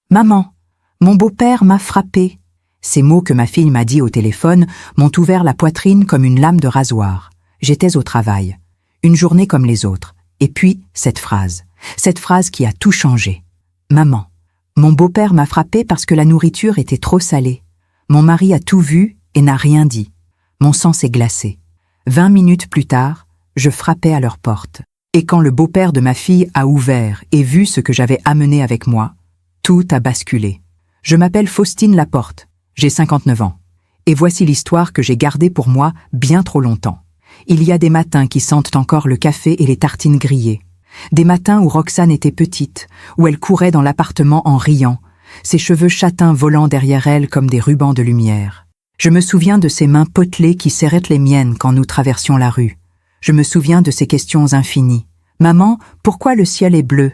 Maman, mon beau-père m'a frappé. Ces mots que ma fille m'a dit au téléphone m'ont ouvert la poitrine comme une lame de rasoir. J'étais au travail. Une journée comme les autres. Et puis, cette phrase qui a tout changé. Maman, mon beau-père m'a frappé parce que la nourriture était trop salée. Mon mari a tout vu et n'a rien dit. Mon sang s'est glacé. 20 minutes plus tard, je frappais à leur porte. Et quand le beau-père de ma fille a ouvert et vu ce que j'avais amené avec moi, tout a basculé. Je m'appelle Faustine Laporte, j'ai 59 ans. Et voici l'histoire que j'ai gardée pour moi bien trop longtemps. Il y a des matins qui sentent encore le café et les tartines grillées. Des matins où Roxane était petite, où elle courait dans l'appartement en riant, ses cheveux châtains volant derrière elle comme des rubans de lumière. Je me souviens de ses mains potelées qui serraient les miennes quand nous traversions la rue. Je me souviens de ces questions infinies. Maman, pourquoi le ciel est bleu?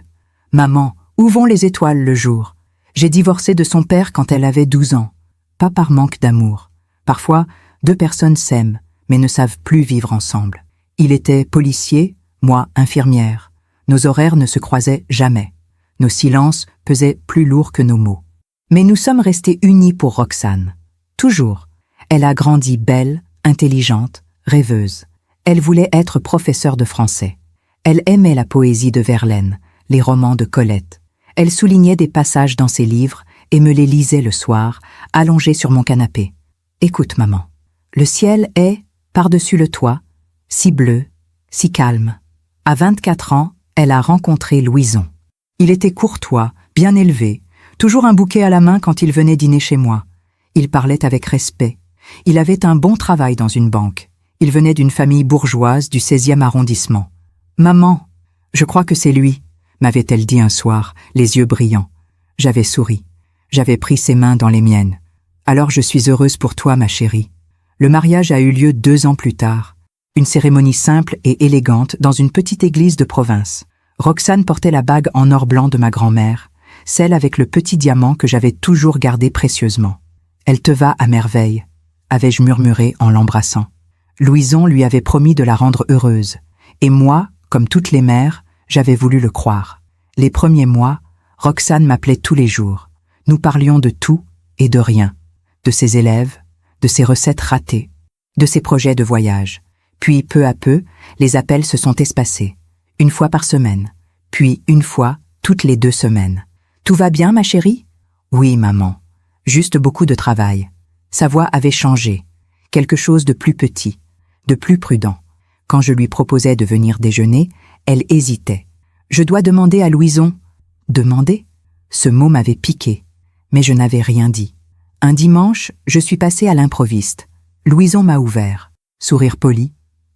Maman, où vont les étoiles le jour? J'ai divorcé de son père quand elle avait 12 ans. Pas par manque d'amour. Parfois, deux personnes s'aiment, mais ne savent plus vivre ensemble. Il était policier, moi infirmière. Nos horaires ne se croisaient jamais. Nos silences pesaient plus lourd que nos mots. Mais nous sommes restés unis pour Roxane. Toujours. Elle a grandi belle, intelligente, rêveuse. Elle voulait être professeure de français. Elle aimait la poésie de Verlaine, les romans de Colette. Elle soulignait des passages dans ses livres et me les lisait le soir, allongée sur mon canapé. Écoute, maman. Le ciel est, par-dessus le toit, si bleu, si calme. À 24 ans, elle a rencontré Louison. Il était courtois, bien élevé, toujours un bouquet à la main quand il venait dîner chez moi. Il parlait avec respect. Il avait un bon travail dans une banque. Il venait d'une famille bourgeoise du 16e arrondissement. « Maman, je crois que c'est lui », m'avait-elle dit un soir, les yeux brillants. J'avais souri. J'avais pris ses mains dans les miennes. « Alors je suis heureuse pour toi, ma chérie. » Le mariage a eu lieu 2 ans plus tard. Une cérémonie simple et élégante dans une petite église de province. Roxane portait la bague en or blanc de ma grand-mère, celle avec le petit diamant que j'avais toujours gardé précieusement. « Elle te va à merveille », avais-je murmuré en l'embrassant. Louison lui avait promis de la rendre heureuse, et moi, comme toutes les mères, j'avais voulu le croire. Les premiers mois, Roxane m'appelait tous les jours. Nous parlions de tout et de rien, de ses élèves, de ses recettes ratées, de ses projets de voyage. Puis, peu à peu, les appels se sont espacés. 1 fois par semaine, puis 1 fois toutes les 2 semaines. « Tout va bien, ma chérie ?»« Oui, maman. Juste beaucoup de travail. » Sa voix avait changé. Quelque chose de plus petit, de plus prudent. Quand je lui proposais de venir déjeuner, elle hésitait. « Je dois demander à Louison. » « Demander ?» Ce mot m'avait piqué, mais je n'avais rien dit. Un dimanche, je suis passée à l'improviste. Louison m'a ouvert. Sourire poli,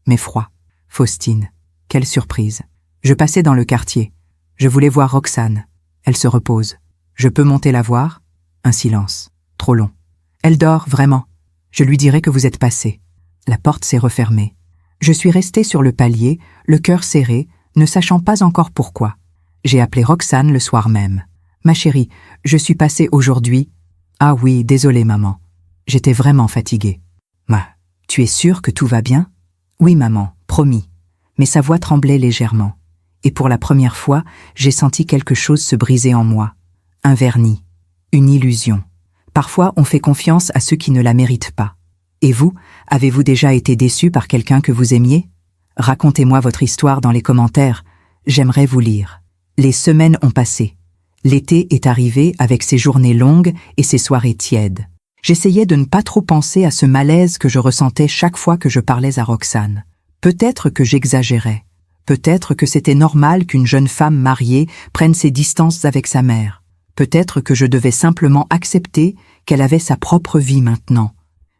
mais froid. « Faustine, quelle surprise. Je passais dans le quartier. Je voulais voir Roxane. Elle se repose. Je peux monter la voir ?» Un silence. Trop long. « Elle dort, vraiment. Je lui dirai que vous êtes passé. » La porte s'est refermée. Je suis restée sur le palier, le cœur serré, ne sachant pas encore pourquoi. J'ai appelé Roxane le soir même. « Ma chérie, je suis passée aujourd'hui. »« Ah oui, désolée, maman. J'étais vraiment fatiguée. »« Ma, tu es sûre que tout va bien ?»« Oui, maman, promis. » Mais sa voix tremblait légèrement. Et pour la première fois, j'ai senti quelque chose se briser en moi. Un vernis, une illusion. Parfois, on fait confiance à ceux qui ne la méritent pas. Et vous, avez-vous déjà été déçu par quelqu'un que vous aimiez? Racontez-moi votre histoire dans les commentaires. J'aimerais vous lire. Les semaines ont passé. L'été est arrivé avec ses journées longues et ses soirées tièdes. J'essayais de ne pas trop penser à ce malaise que je ressentais chaque fois que je parlais à Roxane. Peut-être que j'exagérais. Peut-être que c'était normal qu'une jeune femme mariée prenne ses distances avec sa mère. Peut-être que je devais simplement accepter qu'elle avait sa propre vie maintenant.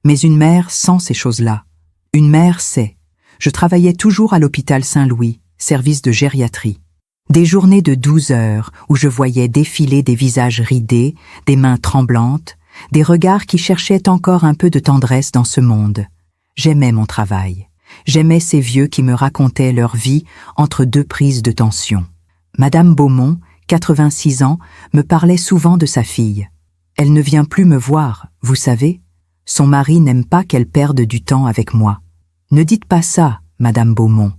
Mais une mère sent ces choses-là. Une mère sait. Je travaillais toujours à l'hôpital Saint-Louis, service de gériatrie. Des journées de 12 heures où je voyais défiler des visages ridés, des mains tremblantes, des regards qui cherchaient encore un peu de tendresse dans ce monde. J'aimais mon travail. J'aimais ces vieux qui me racontaient leur vie entre 2 prises de tension. Madame Beaumont, 86 ans, me parlait souvent de sa fille. Elle ne vient plus me voir, vous savez. Son mari n'aime pas qu'elle perde du temps avec moi. Ne dites pas ça, Madame Beaumont.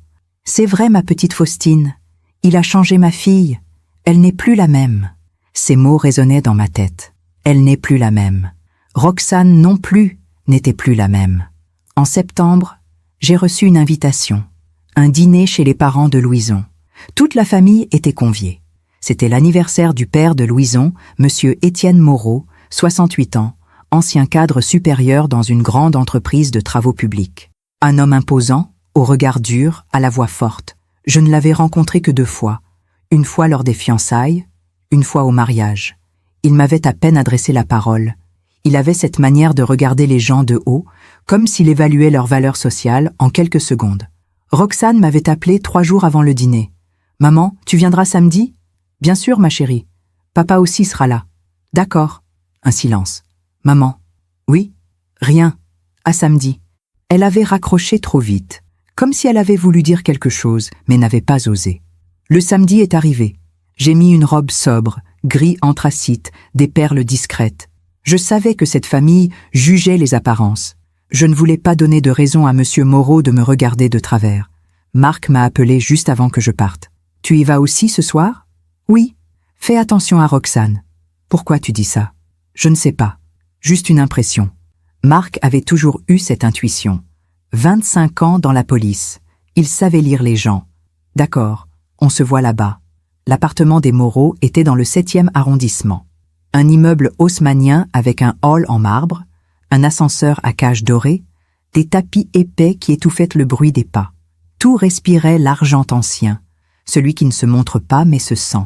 C'est vrai, ma petite Faustine. Il a changé ma fille. Elle n'est plus la même. Ces mots résonnaient dans ma tête. Elle n'est plus la même. Roxane non plus n'était plus la même. En septembre, j'ai reçu une invitation. Un dîner chez les parents de Louison. Toute la famille était conviée. C'était l'anniversaire du père de Louison, monsieur Étienne Moreau, 68 ans, ancien cadre supérieur dans une grande entreprise de travaux publics. Un homme imposant, au regard dur, à la voix forte. Je ne l'avais rencontré que 2 fois. Une fois lors des fiançailles, une fois au mariage. Il m'avait à peine adressé la parole. Il avait cette manière de regarder les gens de haut, comme s'il évaluait leur valeur sociale en quelques secondes. Roxane m'avait appelé 3 jours avant le dîner. « Maman, tu viendras samedi ?»« Bien sûr, ma chérie. Papa aussi sera là. »« D'accord. » Un silence. « Maman. »« Oui. »« Rien. À samedi. » Elle avait raccroché trop vite, comme si elle avait voulu dire quelque chose, mais n'avait pas osé. Le samedi est arrivé. J'ai mis une robe sobre, gris anthracite, des perles discrètes. Je savais que cette famille jugeait les apparences. Je ne voulais pas donner de raison à monsieur Moreau de me regarder de travers. Marc m'a appelé juste avant que je parte. « Tu y vas aussi ce soir ?»« Oui. » « Fais attention à Roxane. »« Pourquoi tu dis ça ?»« Je ne sais pas. Juste une impression. » Marc avait toujours eu cette intuition. 25 ans dans la police. Il savait lire les gens. « D'accord, on se voit là-bas. » L'appartement des Moreau était dans le 7e arrondissement. Un immeuble haussmannien avec un hall en marbre, un ascenseur à cage dorée, des tapis épais qui étouffaient le bruit des pas. Tout respirait l'argent ancien, celui qui ne se montre pas mais se sent.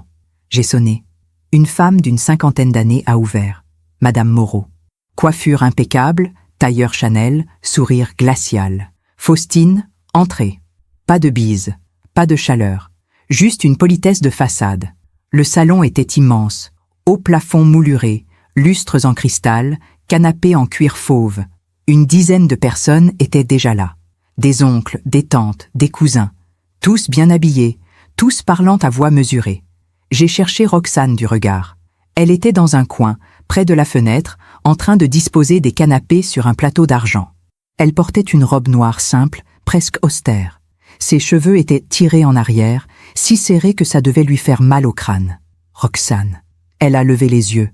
J'ai sonné. Une femme d'une 50aine d'années a ouvert. Madame Moreau. Coiffure impeccable, tailleur Chanel, sourire glacial. Faustine, entrez. Pas de bise, pas de chaleur, juste une politesse de façade. Le salon était immense, haut plafond mouluré, lustres en cristal, canapé en cuir fauve. Une dizaine de personnes étaient déjà là. Des oncles, des tantes, des cousins. Tous bien habillés, tous parlant à voix mesurée. J'ai cherché Roxane du regard. Elle était dans un coin, près de la fenêtre, en train de disposer des canapés sur un plateau d'argent. Elle portait une robe noire simple, presque austère. Ses cheveux étaient tirés en arrière, si serrés que ça devait lui faire mal au crâne. Roxane. Elle a levé les yeux.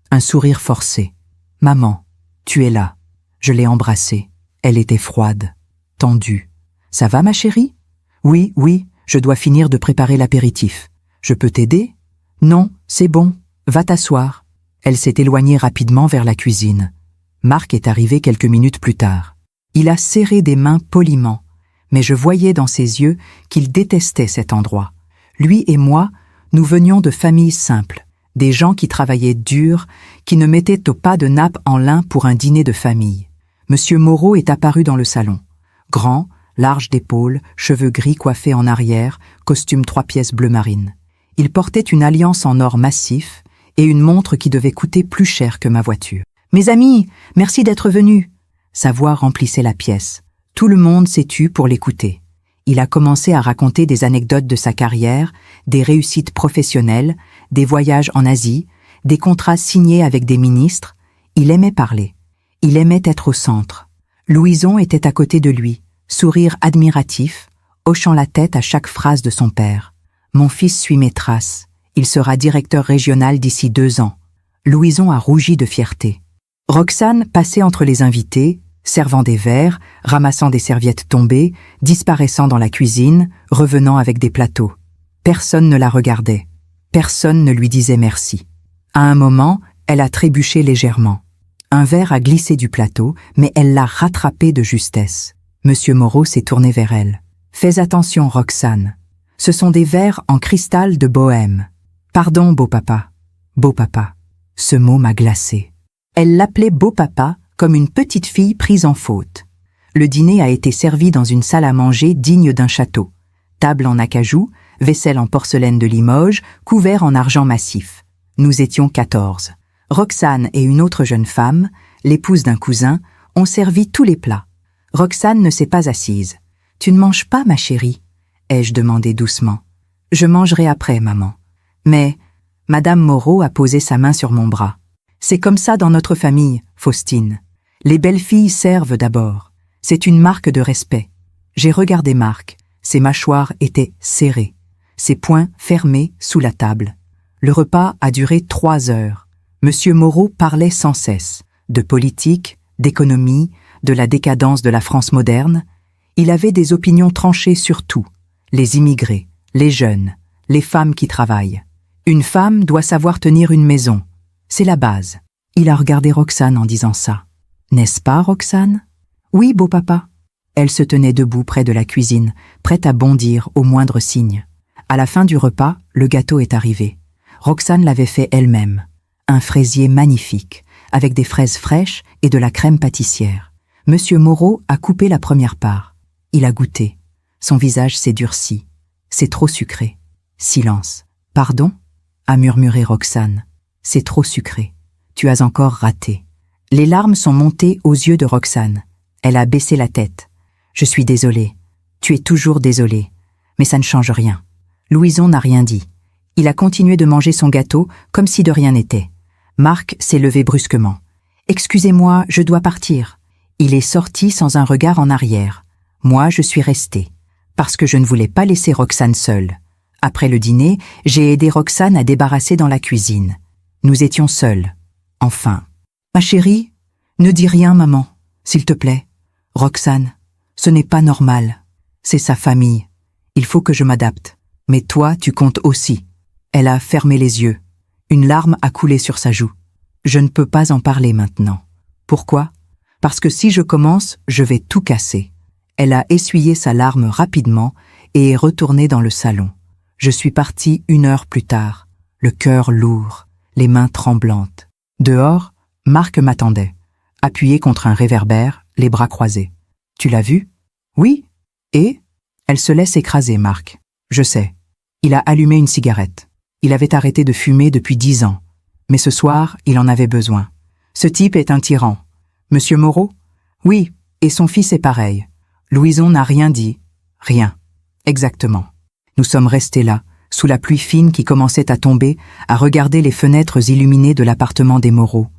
Un sourire forcé. « Maman, tu es là. » Je l'ai embrassée. Elle était froide, tendue. « Ça va, ma chérie ?»« Oui, oui, je dois finir de préparer l'apéritif. Je peux t'aider ?»« Non, c'est bon. Va t'asseoir. » Elle s'est éloignée rapidement vers la cuisine. Marc est arrivé quelques minutes plus tard. Il a serré des mains poliment, mais je voyais dans ses yeux qu'il détestait cet endroit. Lui et moi, nous venions de familles simples, des gens qui travaillaient dur, qui ne mettaient au pas de nappe en lin pour un dîner de famille. Monsieur Moreau est apparu dans le salon. Grand, large d'épaules, cheveux gris coiffés en arrière, costume 3 pièces bleu marine. Il portait une alliance en or massif et une montre qui devait coûter plus cher que ma voiture. « Mes amis, merci d'être venus !» Sa voix remplissait la pièce. Tout le monde s'est tu pour l'écouter. Il a commencé à raconter des anecdotes de sa carrière, des réussites professionnelles, des voyages en Asie, des contrats signés avec des ministres. Il aimait parler. Il aimait être au centre. Louison était à côté de lui, sourire admiratif, hochant la tête à chaque phrase de son père. « Mon fils suit mes traces. Il sera directeur régional d'ici 2 ans. » Louison a rougi de fierté. Roxane passait entre les invités, servant des verres, ramassant des serviettes tombées, disparaissant dans la cuisine, revenant avec des plateaux. Personne ne la regardait. Personne ne lui disait merci. À un moment, elle a trébuché légèrement. Un verre a glissé du plateau, mais elle l'a rattrapé de justesse. Monsieur Moreau s'est tourné vers elle. « Fais attention, Roxane. Ce sont des verres en cristal de Bohême. »« Pardon, beau papa. »« Beau papa. » Ce mot m'a glacée. Elle l'appelait beau papa comme une petite fille prise en faute. Le dîner a été servi dans une salle à manger digne d'un château. Table en acajou, vaisselle en porcelaine de Limoges, couvert en argent massif. Nous étions 14. Roxane et une autre jeune femme, l'épouse d'un cousin, ont servi tous les plats. Roxane ne s'est pas assise. « Tu ne manges pas, ma chérie ?» ai-je demandé doucement. « Je mangerai après, maman. » Mais Madame Moreau a posé sa main sur mon bras. « C'est comme ça dans notre famille, Faustine. Les belles filles servent d'abord. C'est une marque de respect. » J'ai regardé Marc. Ses mâchoires étaient serrées, ses poings fermés sous la table. Le repas a duré 3 heures. Monsieur Moreau parlait sans cesse de politique, d'économie, de la décadence de la France moderne. Il avait des opinions tranchées sur tout. Les immigrés, les jeunes, les femmes qui travaillent. Une femme doit savoir tenir une maison. C'est la base. Il a regardé Roxane en disant ça. N'est-ce pas, Roxane? Oui, beau papa. Elle se tenait debout près de la cuisine, prête à bondir au moindre signe. À la fin du repas, le gâteau est arrivé. Roxane l'avait fait elle-même. Un fraisier magnifique, avec des fraises fraîches et de la crème pâtissière. Monsieur Moreau a coupé la première part. Il a goûté. Son visage s'est durci. C'est trop sucré. Silence. Pardon? A murmuré Roxane. C'est trop sucré. Tu as encore raté. Les larmes sont montées aux yeux de Roxane. Elle a baissé la tête. Je suis désolée. Tu es toujours désolée. Mais ça ne change rien. Louison n'a rien dit. Il a continué de manger son gâteau comme si de rien n'était. Marc s'est levé brusquement. « Excusez-moi, je dois partir. » Il est sorti sans un regard en arrière. Moi, je suis restée, parce que je ne voulais pas laisser Roxane seule. Après le dîner, j'ai aidé Roxane à débarrasser dans la cuisine. Nous étions seuls. Enfin. « Ma chérie, ne dis rien, maman, s'il te plaît. Roxane, ce n'est pas normal. C'est sa famille. Il faut que je m'adapte. Mais toi, tu comptes aussi. » Elle a fermé les yeux. Une larme a coulé sur sa joue. Je ne peux pas en parler maintenant. Pourquoi? Parce que si je commence, je vais tout casser. Elle a essuyé sa larme rapidement et est retournée dans le salon. Je suis partie 1 heure plus tard, le cœur lourd, les mains tremblantes. Dehors, Marc m'attendait, appuyé contre un réverbère, les bras croisés. Tu l'as vu? Oui. Et? Elle se laisse écraser, Marc. Je sais. Il a allumé une cigarette. Il avait arrêté de fumer depuis 10 ans. Mais ce soir, il en avait besoin. Ce type est un tyran. Monsieur Moreau? Oui, et son fils est pareil. Louison n'a rien dit. Rien. Exactement. Nous sommes restés là, sous la pluie fine qui commençait à tomber, à regarder les fenêtres illuminées de l'appartement des Moreau.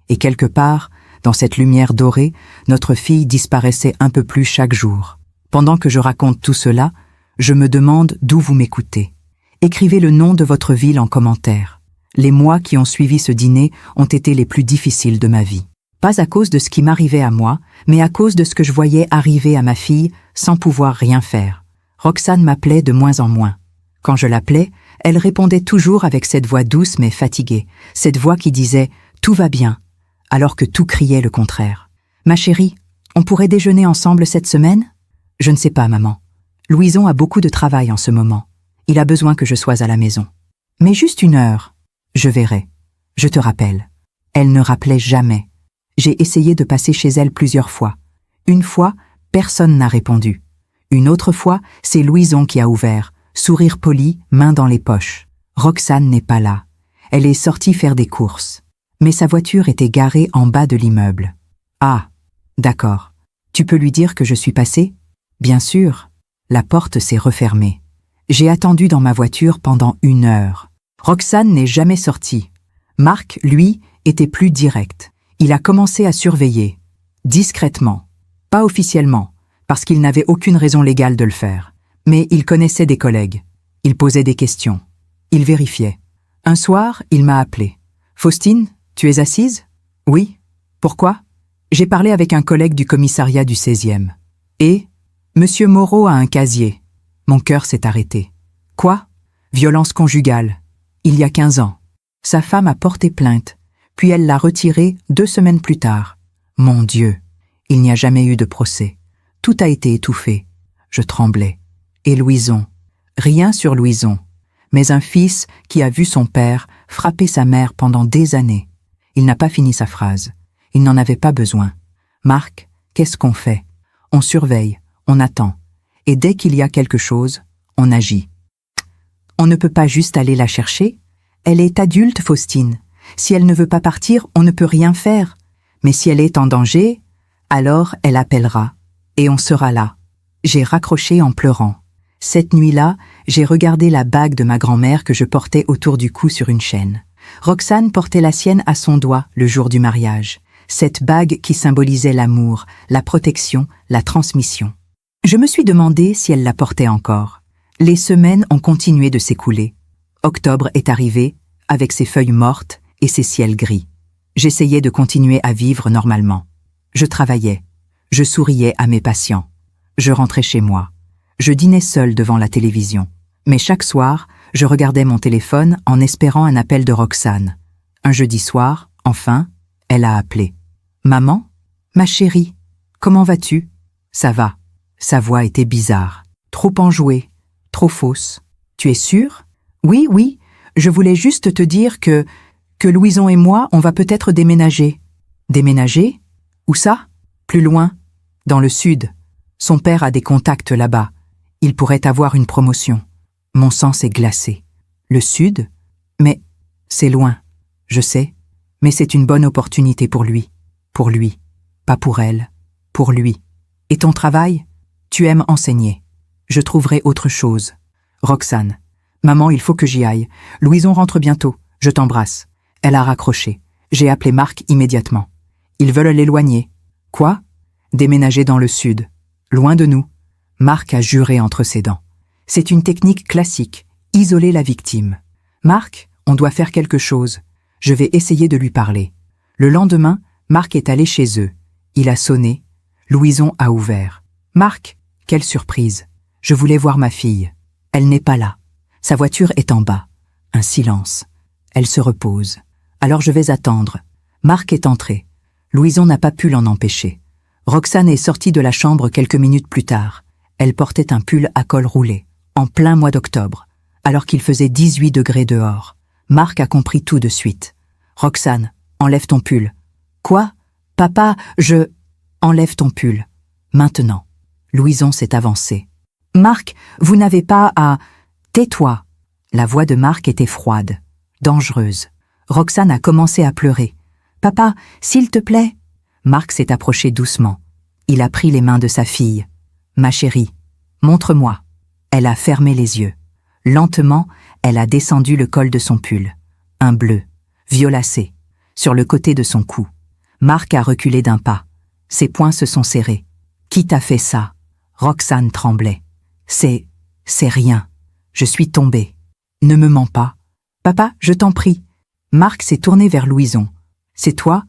Et quelque part, dans cette lumière dorée, notre fille disparaissait un peu plus chaque jour. Pendant que je raconte tout cela, je me demande d'où vous m'écoutez. Écrivez le nom de votre ville en commentaire. Les mois qui ont suivi ce dîner ont été les plus difficiles de ma vie. Pas à cause de ce qui m'arrivait à moi, mais à cause de ce que je voyais arriver à ma fille sans pouvoir rien faire. Roxane m'appelait de moins en moins. Quand je l'appelais, elle répondait toujours avec cette voix douce mais fatiguée, cette voix qui disait « tout va bien », alors que tout criait le contraire. « Ma chérie, on pourrait déjeuner ensemble cette semaine ?»« Je ne sais pas, maman. Louison a beaucoup de travail en ce moment. Il a besoin que je sois à la maison. Mais juste 1 heure. Je verrai. Je te rappelle. » Elle ne rappelait jamais. J'ai essayé de passer chez elle plusieurs fois. Une fois, personne n'a répondu. Une autre fois, c'est Louison qui a ouvert, sourire poli, main dans les poches. Roxane n'est pas là. Elle est sortie faire des courses. Mais sa voiture était garée en bas de l'immeuble. Ah, d'accord. Tu peux lui dire que je suis passée? Bien sûr. La porte s'est refermée. J'ai attendu dans ma voiture pendant 1 heure. Roxane n'est jamais sortie. Marc, lui, était plus direct. Il a commencé à surveiller. Discrètement. Pas officiellement, parce qu'il n'avait aucune raison légale de le faire. Mais il connaissait des collègues. Il posait des questions. Il vérifiait. Un soir, il m'a appelé. « Faustine, tu es assise ?»« Oui. Pourquoi ?» J'ai parlé avec un collègue du commissariat du 16e. Et Monsieur Moreau a un casier. Mon cœur s'est arrêté. Quoi? Violence conjugale. Il y a 15 ans. Sa femme a porté plainte, puis elle l'a retiré 2 semaines plus tard. Mon Dieu, il n'y a jamais eu de procès. Tout a été étouffé. Je tremblais. Et Louison? Rien sur Louison, mais un fils qui a vu son père frapper sa mère pendant des années. Il n'a pas fini sa phrase. Il n'en avait pas besoin. Marc, qu'est-ce qu'on fait? On surveille, on attend. Et dès qu'il y a quelque chose, on agit. On ne peut pas juste aller la chercher. Elle est adulte, Faustine. Si elle ne veut pas partir, on ne peut rien faire. Mais si elle est en danger, alors elle appellera. Et on sera là. J'ai raccroché en pleurant. Cette nuit-là, j'ai regardé la bague de ma grand-mère que je portais autour du cou sur une chaîne. Roxane portait la sienne à son doigt le jour du mariage. Cette bague qui symbolisait l'amour, la protection, la transmission. Je me suis demandé si elle la portait encore. Les semaines ont continué de s'écouler. Octobre est arrivé, avec ses feuilles mortes et ses ciels gris. J'essayais de continuer à vivre normalement. Je travaillais. Je souriais à mes patients. Je rentrais chez moi. Je dînais seul devant la télévision. Mais chaque soir, je regardais mon téléphone en espérant un appel de Roxane. Un jeudi soir, enfin, elle a appelé. « Maman ? Ma chérie, comment vas-tu ?»« Ça va. » Sa voix était bizarre. Trop enjouée. Trop fausse. « Tu es sûre ? » ? « Oui, oui. Je voulais juste te dire que Louison et moi, on va peut-être déménager. »« Déménager ? Où ça ? » ? « Plus loin. Dans le sud. Son père a des contacts là-bas. Il pourrait avoir une promotion. » Mon sang s'est glacé. Le sud ? Mais c'est loin. Je sais. Mais c'est une bonne opportunité pour lui. Pour lui. Pas pour elle. Pour lui. Et ton travail ? Tu aimes enseigner. Je trouverai autre chose. Roxane. Maman, il faut que j'y aille. Louison rentre bientôt. Je t'embrasse. Elle a raccroché. J'ai appelé Marc immédiatement. Ils veulent l'éloigner. Quoi ? Déménager dans le sud. Loin de nous. Marc a juré entre ses dents. C'est une technique classique. Isoler la victime. Marc, on doit faire quelque chose. Je vais essayer de lui parler. Le lendemain, Marc est allé chez eux. Il a sonné. Louison a ouvert. Marc, quelle surprise. Je voulais voir ma fille. Elle n'est pas là. Sa voiture est en bas. Un silence. Elle se repose. Alors je vais attendre. Marc est entré. Louison n'a pas pu l'en empêcher. Roxane est sortie de la chambre quelques minutes plus tard. Elle portait un pull à col roulé, en plein mois d'octobre, alors qu'il faisait 18 degrés dehors. Marc a compris tout de suite. « Roxane, enlève ton pull. »« Quoi ? Papa, je... » »« Enlève ton pull. Maintenant. » Louison s'est avancée. « Marc, vous n'avez pas à... »« Tais-toi. » La voix de Marc était froide, dangereuse. Roxane a commencé à pleurer. « Papa, s'il te plaît. » Marc s'est approché doucement. Il a pris les mains de sa fille. « Ma chérie, montre-moi. » Elle a fermé les yeux. Lentement, elle a descendu le col de son pull. Un bleu, violacé, sur le côté de son cou. Marc a reculé d'un pas. Ses poings se sont serrés. « Qui t'a fait ça ?» Roxane tremblait. « C'est rien. Je suis tombée. Ne me mens pas. Papa, je t'en prie. » Marc s'est tourné vers Louison. « C'est toi ?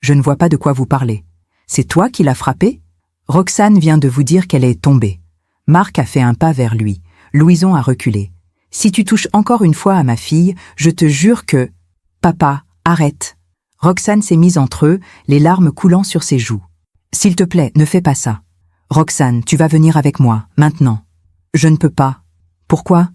Je ne vois pas de quoi vous parlez. C'est toi qui l'as frappée ? Roxane vient de vous dire qu'elle est tombée. » Marc a fait un pas vers lui. Louison a reculé. « Si tu touches encore une fois à ma fille, je te jure que... »« Papa, arrête. » Roxane s'est mise entre eux, les larmes coulant sur ses joues. « S'il te plaît, ne fais pas ça. Roxane, tu vas venir avec moi, maintenant. »« Je ne peux pas. »« Pourquoi ? » ?»«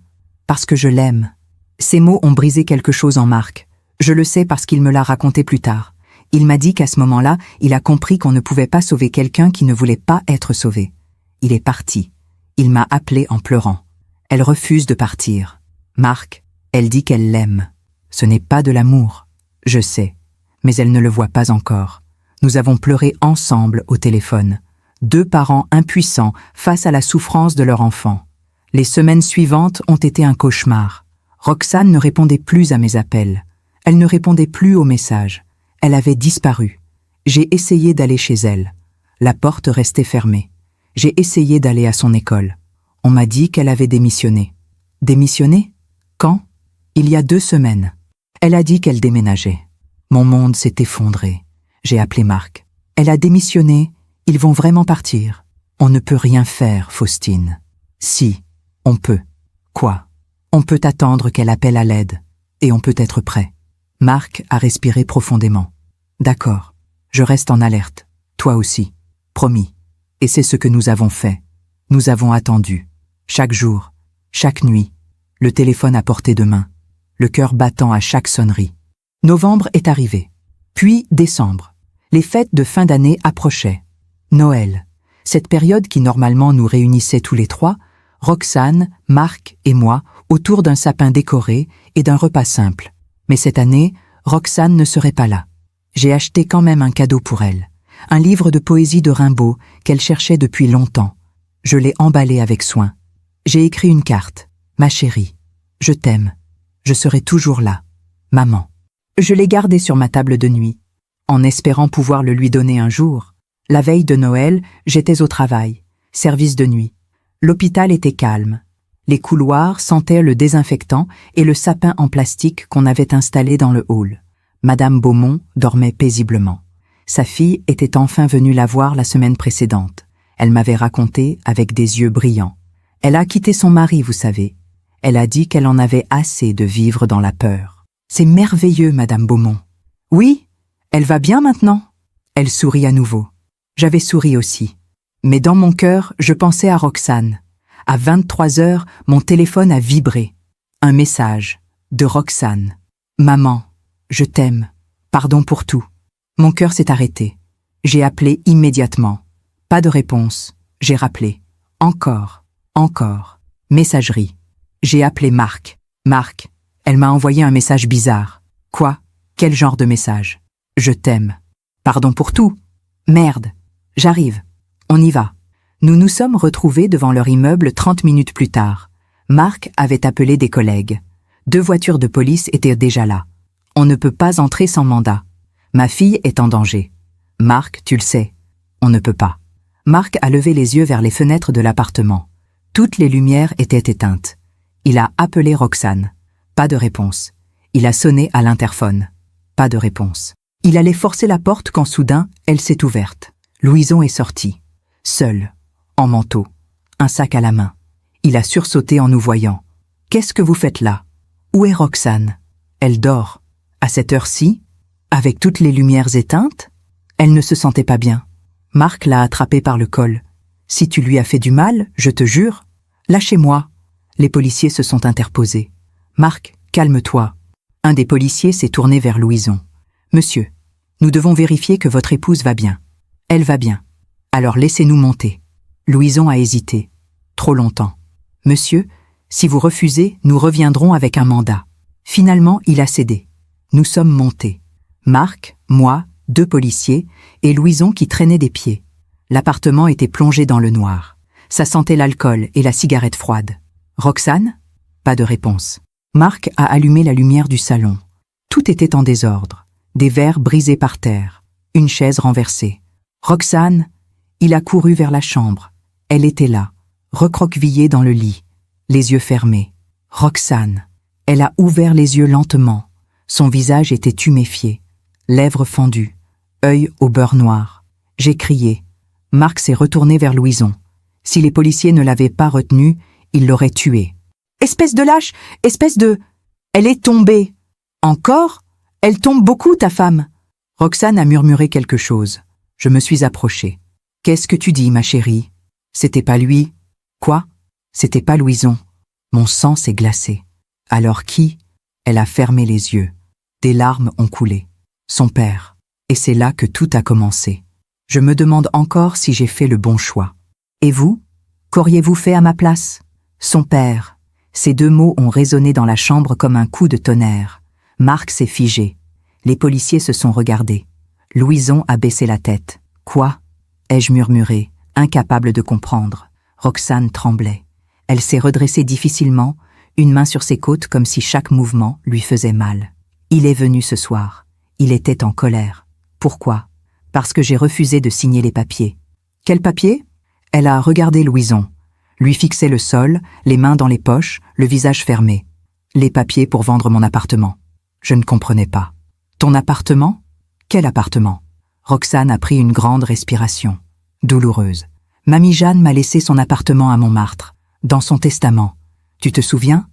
Parce que je l'aime. » Ces mots ont brisé quelque chose en Marc. Je le sais parce qu'il me l'a raconté plus tard. Il m'a dit qu'à ce moment-là, il a compris qu'on ne pouvait pas sauver quelqu'un qui ne voulait pas être sauvé. Il est parti. Il m'a appelé en pleurant. Elle refuse de partir. Marc, elle dit qu'elle l'aime. Ce n'est pas de l'amour. Je sais. Mais elle ne le voit pas encore. Nous avons pleuré ensemble au téléphone. 2 parents impuissants face à la souffrance de leur enfant. Les semaines suivantes ont été un cauchemar. Roxane ne répondait plus à mes appels. Elle ne répondait plus aux messages. Elle avait disparu. J'ai essayé d'aller chez elle. La porte restait fermée. J'ai essayé d'aller à son école. On m'a dit qu'elle avait démissionné. Démissionné ? Quand ? Il y a 2 semaines. Elle a dit qu'elle déménageait. Mon monde s'est effondré. J'ai appelé Marc. Elle a démissionné. Ils vont vraiment partir. On ne peut rien faire, Faustine. Si, on peut. Quoi ? On peut attendre qu'elle appelle à l'aide. Et on peut être prêt. Marc a respiré profondément. D'accord, je reste en alerte. Toi aussi. Promis. Et c'est ce que nous avons fait. Nous avons attendu. Chaque jour, chaque nuit, le téléphone à portée de main, le cœur battant à chaque sonnerie. Novembre est arrivé. Puis décembre. Les fêtes de fin d'année approchaient. Noël. Cette période qui normalement nous réunissait tous les 3, Roxane, Marc et moi, autour d'un sapin décoré et d'un repas simple. Mais cette année, Roxane ne serait pas là. J'ai acheté quand même un cadeau pour elle. Un livre de poésie de Rimbaud qu'elle cherchait depuis longtemps. Je l'ai emballé avec soin. J'ai écrit une carte. « Ma chérie, je t'aime. Je serai toujours là. Maman. » Je l'ai gardé sur ma table de nuit, en espérant pouvoir le lui donner un jour. La veille de Noël, j'étais au travail, service de nuit. L'hôpital était calme. Les couloirs sentaient le désinfectant et le sapin en plastique qu'on avait installé dans le hall. Madame Beaumont dormait paisiblement. Sa fille était enfin venue la voir la semaine précédente. Elle m'avait raconté avec des yeux brillants. Elle a quitté son mari, vous savez. Elle a dit qu'elle en avait assez de vivre dans la peur. C'est merveilleux, Madame Beaumont. Oui, elle va bien maintenant. Elle sourit à nouveau. J'avais souri aussi. Mais dans mon cœur, je pensais à Roxane. À 23 heures, mon téléphone a vibré. Un message de Roxane. Maman, je t'aime. Pardon pour tout. Mon cœur s'est arrêté. J'ai appelé immédiatement. Pas de réponse. J'ai rappelé. Encore. Messagerie. J'ai appelé Marc. Marc, elle m'a envoyé un message bizarre. Quoi? Quel genre de message? Je t'aime. Pardon pour tout. Merde. J'arrive. On y va. Nous nous sommes retrouvés devant leur immeuble 30 minutes plus tard. Marc avait appelé des collègues. 2 voitures de police étaient déjà là. On ne peut pas entrer sans mandat. Ma fille est en danger. Marc, tu le sais. On ne peut pas. Marc a levé les yeux vers les fenêtres de l'appartement. Toutes les lumières étaient éteintes. Il a appelé Roxane. Pas de réponse. Il a sonné à l'interphone. Pas de réponse. Il allait forcer la porte quand soudain, elle s'est ouverte. Louison est sorti. Seul. En manteau. Un sac à la main. Il a sursauté en nous voyant. « Qu'est-ce que vous faites là? Où est Roxane? Elle dort. À cette heure-ci? Avec toutes les lumières éteintes? Elle ne se sentait pas bien. Marc l'a attrapée par le col. Si tu lui as fait du mal, je te jure. Lâchez-moi. » Les policiers se sont interposés. « Marc, calme-toi. » Un des policiers s'est tourné vers Louison. « Monsieur, nous devons vérifier que votre épouse va bien. » « Elle va bien. Alors laissez-nous monter. » Louison a hésité. Trop longtemps. « Monsieur, si vous refusez, nous reviendrons avec un mandat. » Finalement, il a cédé. Nous sommes montés. Marc, moi, 2 policiers, et Louison qui traînait des pieds. L'appartement était plongé dans le noir. Ça sentait l'alcool et la cigarette froide. « Roxane ?» Pas de réponse. Marc a allumé la lumière du salon. Tout était en désordre. Des verres brisés par terre. Une chaise renversée. Roxane, il a couru vers la chambre. Elle était là, recroquevillée dans le lit, les yeux fermés. Roxane, elle a ouvert les yeux lentement. Son visage était tuméfié, lèvres fendues, œil au beurre noir. J'ai crié. Marc s'est retourné vers Louison. Si les policiers ne l'avaient pas retenue, ils l'auraient tuée. « Espèce de lâche, espèce de... » Elle est tombée. « Encore? Elle tombe beaucoup, ta femme. » Roxane a murmuré quelque chose. Je me suis approchée. « Qu'est-ce que tu dis, ma chérie? C'était pas lui. » « Quoi? C'était pas Louison. » Mon sang s'est glacé. « Alors qui? » Elle a fermé les yeux. Des larmes ont coulé. Son père. Et c'est là que tout a commencé. Je me demande encore si j'ai fait le bon choix. Et vous? Qu'auriez-vous fait à ma place? Son père. Ces 2 mots ont résonné dans la chambre comme un coup de tonnerre. Marc s'est figé. Les policiers se sont regardés. Louison a baissé la tête. « Quoi ?» ai-je murmuré, incapable de comprendre. Roxane tremblait. Elle s'est redressée difficilement, une main sur ses côtes comme si chaque mouvement lui faisait mal. Il est venu ce soir. Il était en colère. Pourquoi? Parce que j'ai refusé de signer les papiers. Quels papiers? Elle a regardé Louison. Lui fixait le sol, les mains dans les poches, le visage fermé. Les papiers pour vendre mon appartement. Je ne comprenais pas. Ton appartement? Quel appartement? Roxane a pris une grande respiration. Douloureuse. Mamie Jeanne m'a laissé son appartement à Montmartre, dans son testament. Tu te souviens?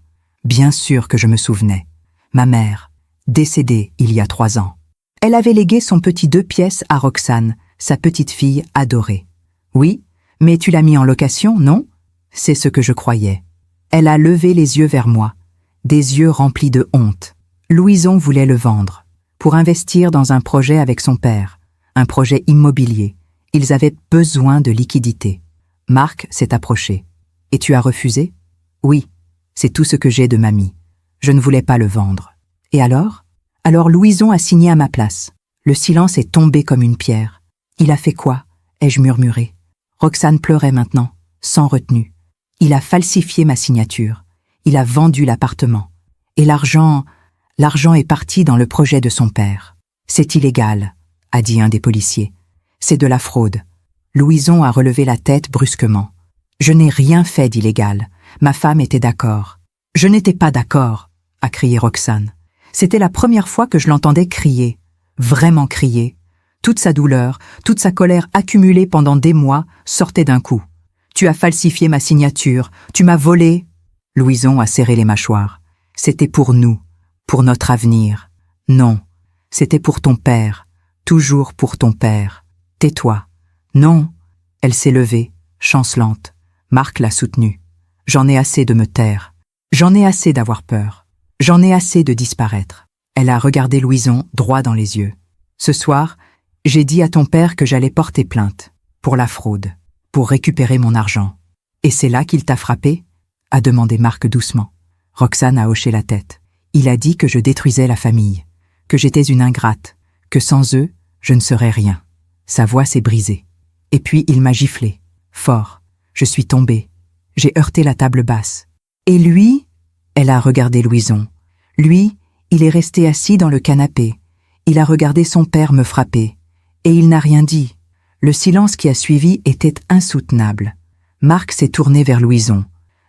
Bien sûr que je me souvenais. Ma mère, décédée il y a 3 ans. Elle avait légué son petit 2 pièces à Roxane, sa petite fille adorée. Oui, mais tu l'as mis en location, non? C'est ce que je croyais. Elle a levé les yeux vers moi, des yeux remplis de honte. Louison voulait le vendre, pour investir dans un projet avec son père, un projet immobilier. Ils avaient besoin de liquidités. Marc s'est approché. « Et tu as refusé ?»« Oui, c'est tout ce que j'ai de mamie. Je ne voulais pas le vendre. »« Et alors ?»« Alors Louison a signé à ma place. Le silence est tombé comme une pierre. Il a fait quoi ?» ai-je murmuré. Roxane pleurait maintenant, sans retenue. Il a falsifié ma signature. Il a vendu l'appartement. Et l'argent est parti dans le projet de son père. C'est illégal, a dit un des policiers. C'est de la fraude. Louison a relevé la tête brusquement. Je n'ai rien fait d'illégal. Ma femme était d'accord. Je n'étais pas d'accord, a crié Roxane. C'était la première fois que je l'entendais crier, vraiment crier. Toute sa douleur, toute sa colère accumulée pendant des mois sortait d'un coup. Tu as falsifié ma signature, tu m'as volé. Louison a serré les mâchoires. C'était pour nous, pour notre avenir. Non, c'était pour ton père, toujours pour ton père. Tais-toi. Non. Elle s'est levée, chancelante. Marc l'a soutenue. J'en ai assez de me taire. J'en ai assez d'avoir peur. J'en ai assez de disparaître. Elle a regardé Louison droit dans les yeux. Ce soir, j'ai dit à ton père que j'allais porter plainte, pour la fraude, pour récupérer mon argent. Et c'est là qu'il t'a frappé ? A demandé Marc doucement. Roxane a hoché la tête. Il a dit que je détruisais la famille, que j'étais une ingrate, que sans eux, je ne serais rien. Sa voix s'est brisée. Et puis il m'a giflé, fort. Je suis tombée. J'ai heurté la table basse. Et lui, elle a regardé Louison. Lui, il est resté assis dans le canapé. Il a regardé son père me frapper. Et il n'a rien dit. Le silence qui a suivi était insoutenable. Marc s'est tourné vers Louison.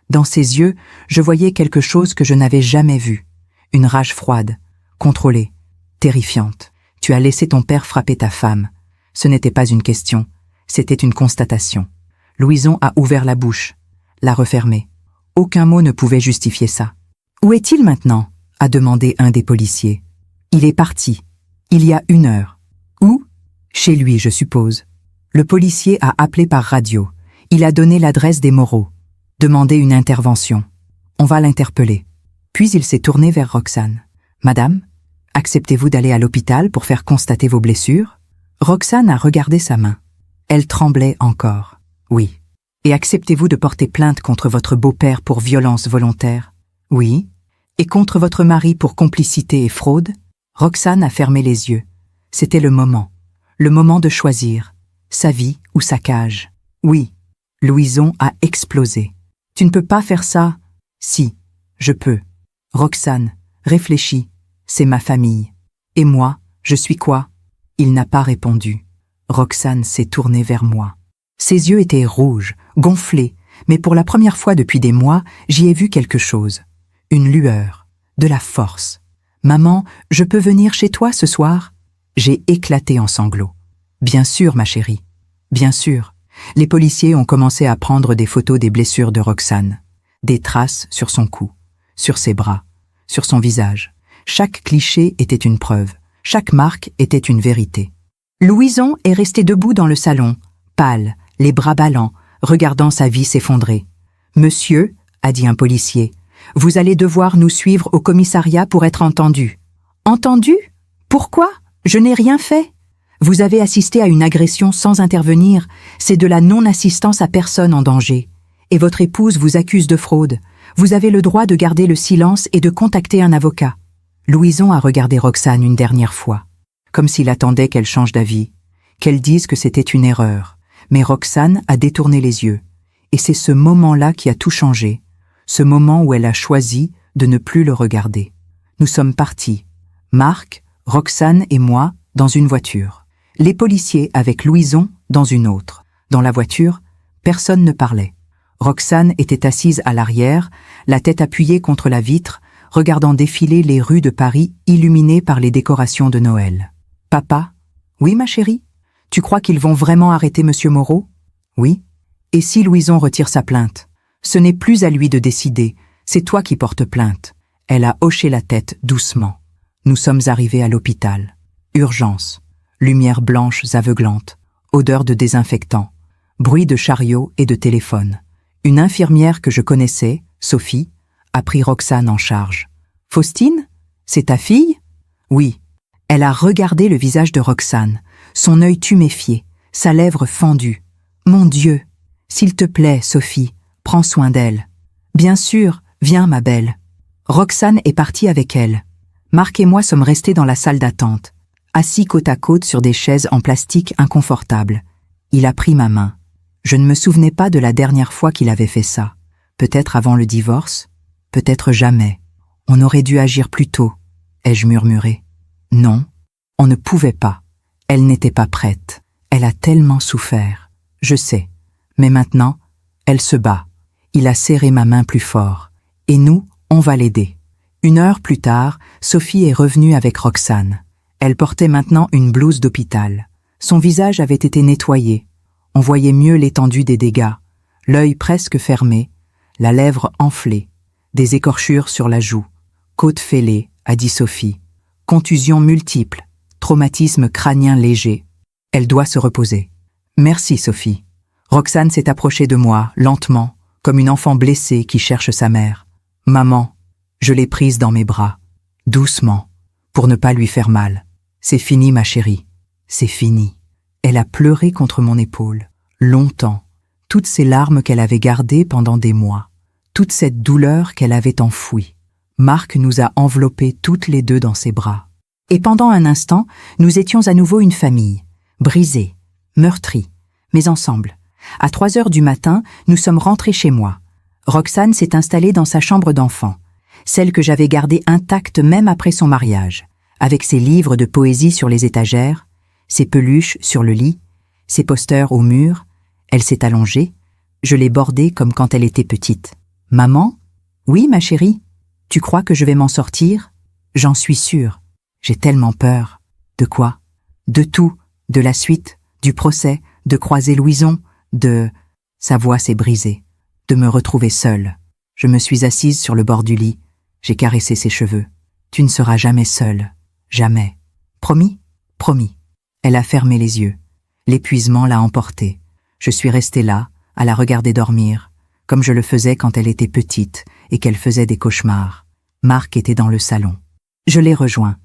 Dans ses yeux, je voyais quelque chose que je n'avais jamais vu. Une rage froide, contrôlée, terrifiante. Tu as laissé ton père frapper ta femme. Ce n'était pas une question, c'était une constatation. Louison a ouvert la bouche, l'a refermée. Aucun mot ne pouvait justifier ça. « Où est-il maintenant ?» a demandé un des policiers. « Il est parti. Il y a 1 heure. »« Où ?»« Chez lui, je suppose. » Le policier a appelé par radio. Il a donné l'adresse des Moreau. Demandé une intervention. On va l'interpeller. Puis il s'est tourné vers Roxane. « Madame, acceptez-vous d'aller à l'hôpital pour faire constater vos blessures ?» Roxane a regardé sa main. Elle tremblait encore. « Oui. »« Et acceptez-vous de porter plainte contre votre beau-père pour violence volontaire ?»« Oui. »« Et contre votre mari pour complicité et fraude ?» Roxane a fermé les yeux. C'était le moment de choisir, sa vie ou sa cage. « Oui. » Louison a explosé. « Tu ne peux pas faire ça ?»« Si, je peux. » Roxane, réfléchis, c'est ma famille. Et moi, je suis quoi ? Il n'a pas répondu. Roxane s'est tournée vers moi. Ses yeux étaient rouges, gonflés, mais pour la première fois depuis des mois, j'y ai vu quelque chose. Une lueur, de la force. « Maman, je peux venir chez toi ce soir ?» J'ai éclaté en sanglots. « Bien sûr, ma chérie. Bien sûr. » Les policiers ont commencé à prendre des photos des blessures de Roxane. Des traces sur son cou, sur ses bras, sur son visage. Chaque cliché était une preuve. Chaque marque était une vérité. Louison est restée debout dans le salon, pâle, les bras ballants, regardant sa vie s'effondrer. « Monsieur, » a dit un policier, « vous allez devoir nous suivre au commissariat pour être entendu. »« Entendu ? Pourquoi ? Je n'ai rien fait. » Vous avez assisté à une agression sans intervenir, c'est de la non-assistance à personne en danger. Et votre épouse vous accuse de fraude. Vous avez le droit de garder le silence et de contacter un avocat. Louison a regardé Roxane une dernière fois, comme s'il attendait qu'elle change d'avis, qu'elle dise que c'était une erreur. Mais Roxane a détourné les yeux. Et c'est ce moment-là qui a tout changé, ce moment où elle a choisi de ne plus le regarder. Nous sommes partis, Marc, Roxane et moi, dans une voiture. Les policiers avec Louison dans une autre. Dans la voiture, personne ne parlait. Roxane était assise à l'arrière, la tête appuyée contre la vitre, regardant défiler les rues de Paris illuminées par les décorations de Noël. « Papa ? Oui, ma chérie ? Tu crois qu'ils vont vraiment arrêter Monsieur Moreau ? Oui. Et si Louison retire sa plainte ? Ce n'est plus à lui de décider, c'est toi qui portes plainte. » Elle a hoché la tête doucement. Nous sommes arrivés à l'hôpital. Urgence. Lumières blanches aveuglantes, odeur de désinfectant, bruit de chariot et de téléphone. Une infirmière que je connaissais, Sophie, a pris Roxane en charge. « Faustine ? C'est ta fille ?» « Oui. » Elle a regardé le visage de Roxane, son œil tuméfié, sa lèvre fendue. « Mon Dieu ! S'il te plaît, Sophie, prends soin d'elle. »« Bien sûr, viens, ma belle. » Roxane est partie avec elle. Marc et moi sommes restés dans la salle d'attente, assis côte à côte sur des chaises en plastique inconfortables. Il a pris ma main. Je ne me souvenais pas de la dernière fois qu'il avait fait ça. Peut-être avant le divorce, peut-être jamais. On aurait dû agir plus tôt, ai-je murmuré. Non, on ne pouvait pas. Elle n'était pas prête. Elle a tellement souffert. Je sais. Mais maintenant, elle se bat. Il a serré ma main plus fort. Et nous, on va l'aider. 1 heure plus tard, Sophie est revenue avec Roxane. Elle portait maintenant une blouse d'hôpital. Son visage avait été nettoyé. On voyait mieux l'étendue des dégâts. L'œil presque fermé, la lèvre enflée, des écorchures sur la joue. Côte fêlée, a dit Sophie. Contusions multiples, traumatisme crânien léger. Elle doit se reposer. Merci, Sophie. Roxane s'est approchée de moi, lentement, comme une enfant blessée qui cherche sa mère. Maman, je l'ai prise dans mes bras, doucement, pour ne pas lui faire mal. C'est fini, ma chérie. C'est fini. Elle a pleuré contre mon épaule, longtemps, toutes ces larmes qu'elle avait gardées pendant des mois, toute cette douleur qu'elle avait enfouie. Marc nous a enveloppés toutes les deux dans ses bras. Et pendant un instant, nous étions à nouveau une famille, brisée, meurtrie, mais ensemble. À 3 heures du matin, nous sommes rentrés chez moi. Roxane s'est installée dans sa chambre d'enfant, celle que j'avais gardée intacte même après son mariage, avec ses livres de poésie sur les étagères, ses peluches sur le lit, ses posters au mur. Elle s'est allongée, je l'ai bordée comme quand elle était petite. « Maman ? Oui, ma chérie ? Tu crois que je vais m'en sortir ? J'en suis sûre. J'ai tellement peur. De quoi ? De tout, de la suite, du procès, de croiser Louison, de... » Sa voix s'est brisée. De me retrouver seule. Je me suis assise sur le bord du lit. J'ai caressé ses cheveux. « Tu ne seras jamais seule. Jamais. Promis ? Promis. » Elle a fermé les yeux. L'épuisement l'a emportée. Je suis restée là, à la regarder dormir, comme je le faisais quand elle était petite et qu'elle faisait des cauchemars. Marc était dans le salon. Je l'ai rejoint.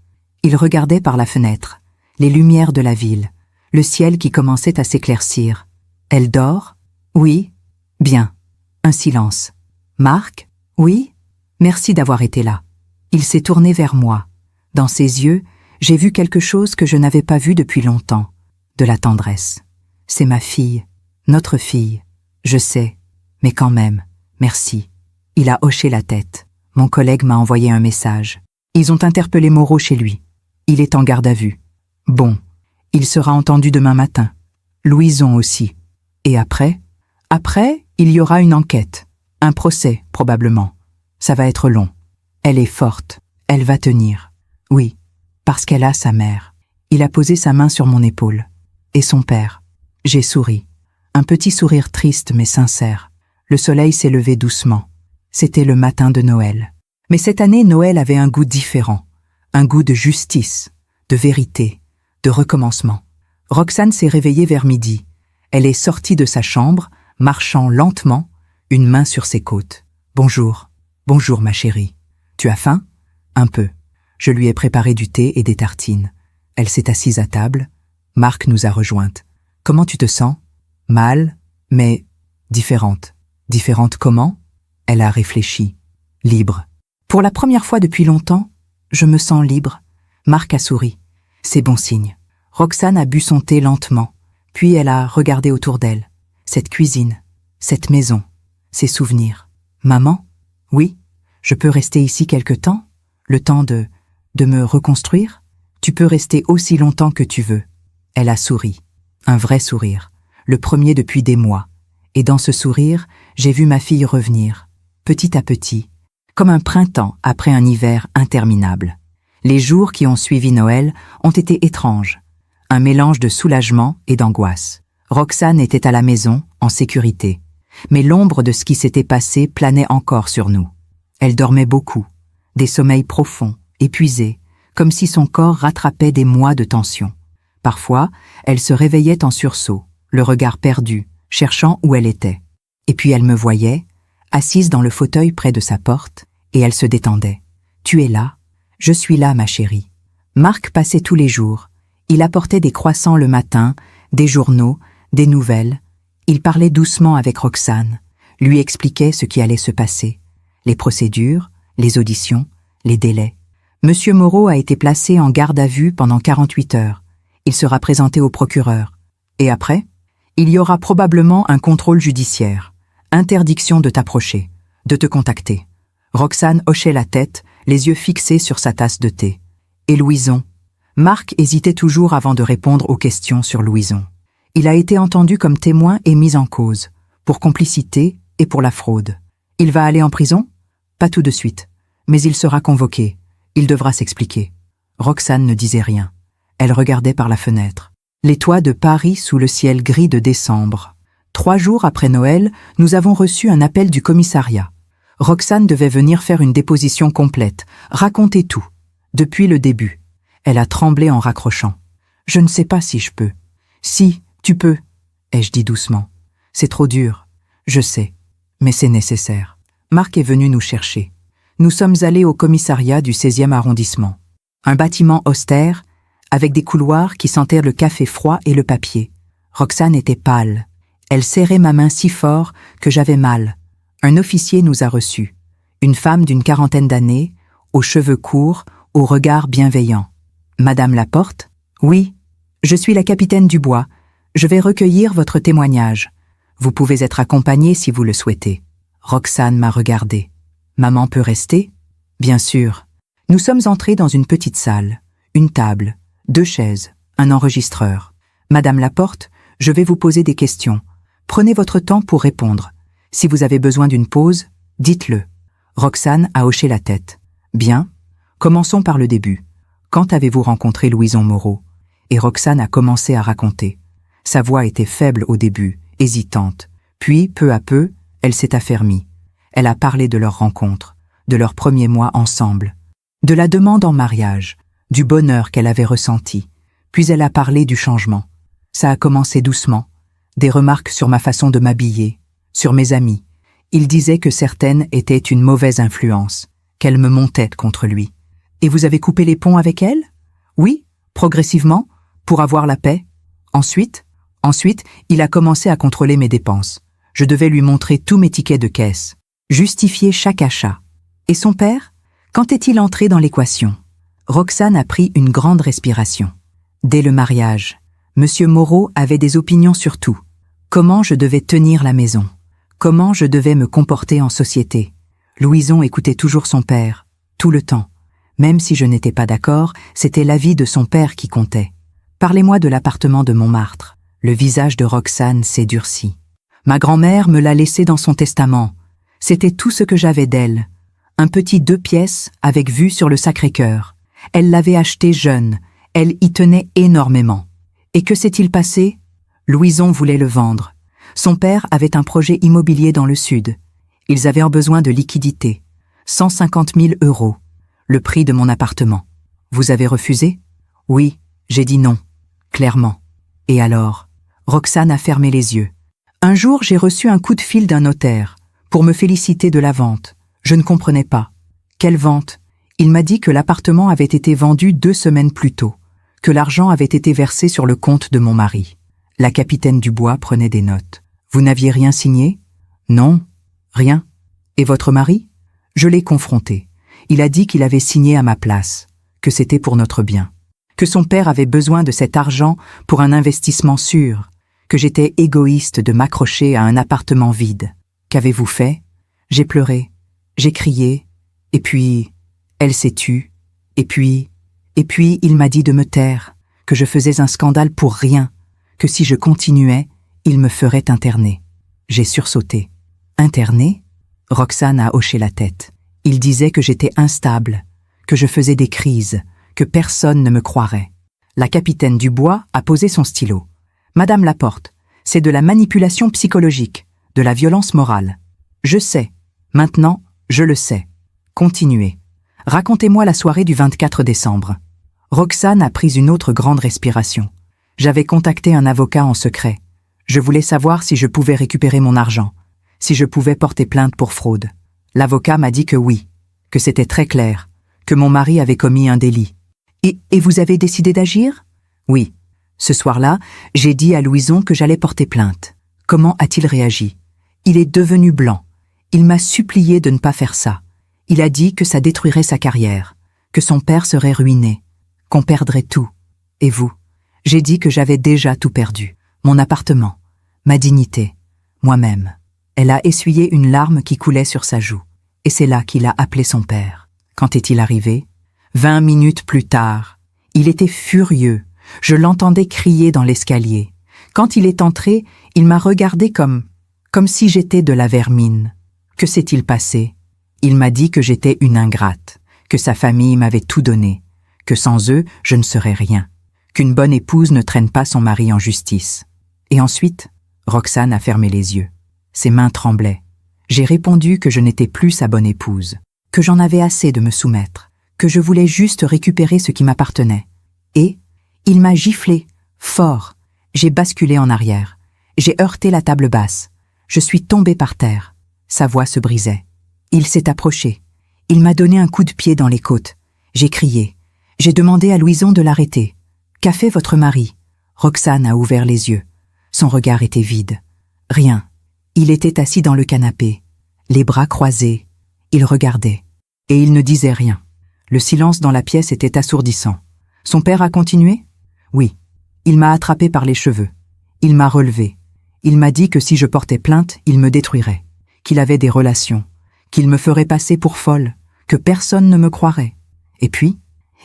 Il regardait par la fenêtre, les lumières de la ville, le ciel qui commençait à s'éclaircir. Elle dort ? Oui. Bien. Un silence. Marc ? Oui ? Merci d'avoir été là. Il s'est tourné vers moi. Dans ses yeux, j'ai vu quelque chose que je n'avais pas vu depuis longtemps. De la tendresse. C'est ma fille, notre fille. Je sais, mais quand même, merci. Il a hoché la tête. Mon collègue m'a envoyé un message. Ils ont interpellé Moreau chez lui. Il est en garde à vue. Bon, il sera entendu demain matin. Louison aussi. Et après ? Après, il y aura une enquête. Un procès, probablement. Ça va être long. Elle est forte. Elle va tenir. Oui, parce qu'elle a sa mère. Il a posé sa main sur mon épaule. Et son père. J'ai souri. Un petit sourire triste mais sincère. Le soleil s'est levé doucement. C'était le matin de Noël. Mais cette année, Noël avait un goût différent. Un goût de justice, de vérité, de recommencement. Roxane s'est réveillée vers midi. Elle est sortie de sa chambre, marchant lentement, une main sur ses côtes. « Bonjour. Bonjour, ma chérie. Tu as faim ? Un peu. » Je lui ai préparé du thé et des tartines. Elle s'est assise à table. Marc nous a rejointes. « Comment tu te sens ? » « Mal, mais différente. » « Différente comment ? » Elle a réfléchi. « Libre. » Pour la première fois depuis longtemps, je me sens libre. Marc a souri. C'est bon signe. Roxane a bu son thé lentement, puis elle a regardé autour d'elle. Cette cuisine, cette maison, ces souvenirs. « Maman ? Oui ? Je peux rester ici quelque temps ? Le temps de me reconstruire ? Tu peux rester aussi longtemps que tu veux. » Elle a souri. Un vrai sourire. Le premier depuis des mois. Et dans ce sourire, j'ai vu ma fille revenir, petit à petit, comme un printemps après un hiver interminable. Les jours qui ont suivi Noël ont été étranges. Un mélange de soulagement et d'angoisse. Roxane était à la maison, en sécurité. Mais l'ombre de ce qui s'était passé planait encore sur nous. Elle dormait beaucoup, des sommeils profonds, épuisés, comme si son corps rattrapait des mois de tension. Parfois, elle se réveillait en sursaut, le regard perdu, cherchant où elle était. Et puis elle me voyait, assise dans le fauteuil près de sa porte, et elle se détendait. « Tu es là ? Je suis là, ma chérie. » Marc passait tous les jours. Il apportait des croissants le matin, des journaux, des nouvelles. Il parlait doucement avec Roxane, lui expliquait ce qui allait se passer, les procédures, les auditions, les délais. Monsieur Moreau a été placé en garde à vue pendant 48 heures. Il sera présenté au procureur. Et après ? Il y aura probablement un contrôle judiciaire. Interdiction de t'approcher, de te contacter. Roxane hochait la tête, les yeux fixés sur sa tasse de thé. Et Louison ? Marc hésitait toujours avant de répondre aux questions sur Louison. Il a été entendu comme témoin et mis en cause, pour complicité et pour la fraude. Il va aller en prison? Pas tout de suite. Mais il sera convoqué. Il devra s'expliquer. Roxane ne disait rien. Elle regardait par la fenêtre. Les toits de Paris sous le ciel gris de décembre. 3 jours après Noël, nous avons reçu un appel du commissariat. Roxane devait venir faire une déposition complète, raconter tout, depuis le début. Elle a tremblé en raccrochant. « Je ne sais pas si je peux. »« Si, tu peux, » ai-je dit doucement. « C'est trop dur. Je sais. Mais c'est nécessaire. » Marc est venu nous chercher. Nous sommes allés au commissariat du 16e arrondissement. Un bâtiment austère, avec des couloirs qui sentaient le café froid et le papier. Roxane était pâle. Elle serrait ma main si fort que j'avais mal. Un officier nous a reçus. Une femme d'une 40aine d'années, aux cheveux courts, au regard bienveillant. « Madame Laporte ? » ?»« Oui, je suis la capitaine Dubois. Je vais recueillir votre témoignage. Vous pouvez être accompagnée si vous le souhaitez. » Roxane m'a regardée. « Maman peut rester ? » « Bien sûr. » Nous sommes entrés dans une petite salle. Une table, 2 chaises, un enregistreur. « Madame Laporte, je vais vous poser des questions. Prenez votre temps pour répondre. Si vous avez besoin d'une pause, dites-le. » Roxane a hoché la tête. « Bien. Commençons par le début. Quand avez-vous rencontré Louison Moreau ?» Et Roxane a commencé à raconter. Sa voix était faible au début, hésitante. Puis, peu à peu, elle s'est affermie. Elle a parlé de leur rencontre, de leurs premiers mois ensemble, de la demande en mariage, du bonheur qu'elle avait ressenti. Puis elle a parlé du changement. Ça a commencé doucement. Des remarques sur ma façon de m'habiller, sur mes amis. Il disait que certaines étaient une mauvaise influence, qu'elles me montaient contre lui. « Et vous avez coupé les ponts avec elle ?»« Oui, progressivement, pour avoir la paix. Ensuite, il a commencé à contrôler mes dépenses. Je devais lui montrer tous mes tickets de caisse, justifier chaque achat. Et son père? Quand est-il entré dans l'équation ?» Roxane a pris une grande respiration. Dès le mariage, Monsieur Moreau avait des opinions sur tout. Comment je devais tenir la maison? Comment je devais me comporter en société? Louison écoutait toujours son père, tout le temps. Même si je n'étais pas d'accord, c'était l'avis de son père qui comptait. Parlez-moi de l'appartement de Montmartre. Le visage de Roxane s'est durci. Ma grand-mère me l'a laissé dans son testament. C'était tout ce que j'avais d'elle. Un petit 2 pièces avec vue sur le Sacré-Cœur. Elle l'avait acheté jeune. Elle y tenait énormément. Et que s'est-il passé? Louison voulait le vendre. Son père avait un projet immobilier dans le sud. Ils avaient besoin de liquidités. 150 000 €. Le prix de mon appartement. Vous avez refusé? Oui, j'ai dit non. Clairement. Et alors? Roxane a fermé les yeux. Un jour, j'ai reçu un coup de fil d'un notaire pour me féliciter de la vente. Je ne comprenais pas. Quelle vente? Il m'a dit que l'appartement avait été vendu 2 semaines plus tôt, que l'argent avait été versé sur le compte de mon mari. La capitaine Dubois prenait des notes. Vous n'aviez rien signé? Non, rien. Et votre mari? Je l'ai confronté. Il a dit qu'il avait signé à ma place, que c'était pour notre bien, que son père avait besoin de cet argent pour un investissement sûr, que j'étais égoïste de m'accrocher à un appartement vide. Qu'avez-vous fait? J'ai pleuré, j'ai crié, et puis, elle s'est tue, et puis il m'a dit de me taire, que je faisais un scandale pour rien, que si je continuais, il me ferait interner. J'ai sursauté. Interné? Roxane a hoché la tête. Il disait que j'étais instable, que je faisais des crises, que personne ne me croirait. La capitaine Dubois a posé son stylo. Madame Laporte, c'est de la manipulation psychologique, de la violence morale. Je sais. Maintenant, je le sais. Continuez. Racontez-moi la soirée du 24 décembre. Roxane a pris une autre grande respiration. J'avais contacté un avocat en secret. Je voulais savoir si je pouvais récupérer mon argent, si je pouvais porter plainte pour fraude. L'avocat m'a dit que oui, que c'était très clair, que mon mari avait commis un délit. Et vous avez décidé d'agir? Oui. Ce soir-là, j'ai dit à Louison que j'allais porter plainte. Comment a-t-il réagi? Il est devenu blanc. Il m'a supplié de ne pas faire ça. Il a dit que ça détruirait sa carrière, que son père serait ruiné, qu'on perdrait tout. Et vous? J'ai dit que j'avais déjà tout perdu. Mon appartement, ma dignité, moi-même. Elle a essuyé une larme qui coulait sur sa joue. Et c'est là qu'il a appelé son père. Quand est-il arrivé? 20 minutes plus tard. Il était furieux. Je l'entendais crier dans l'escalier. Quand il est entré, il m'a regardé comme si j'étais de la vermine. Que s'est-il passé? Il m'a dit que j'étais une ingrate, que sa famille m'avait tout donné, que sans eux, je ne serais rien, qu'une bonne épouse ne traîne pas son mari en justice. Et ensuite, Roxane a fermé les yeux. Ses mains tremblaient. J'ai répondu que je n'étais plus sa bonne épouse, que j'en avais assez de me soumettre, que je voulais juste récupérer ce qui m'appartenait. Et il m'a giflé, fort. J'ai basculé en arrière. J'ai heurté la table basse. Je suis tombée par terre. Sa voix se brisait. Il s'est approché. Il m'a donné un coup de pied dans les côtes. J'ai crié. J'ai demandé à Louison de l'arrêter. Qu'a fait votre mari? Roxane a ouvert les yeux. Son regard était vide. Rien. Il était assis dans le canapé, les bras croisés. Il regardait. Et il ne disait rien. Le silence dans la pièce était assourdissant. Son père a continué? Oui. Il m'a attrapé par les cheveux. Il m'a relevé. Il m'a dit que si je portais plainte, il me détruirait. Qu'il avait des relations. Qu'il me ferait passer pour folle. Que personne ne me croirait. Et puis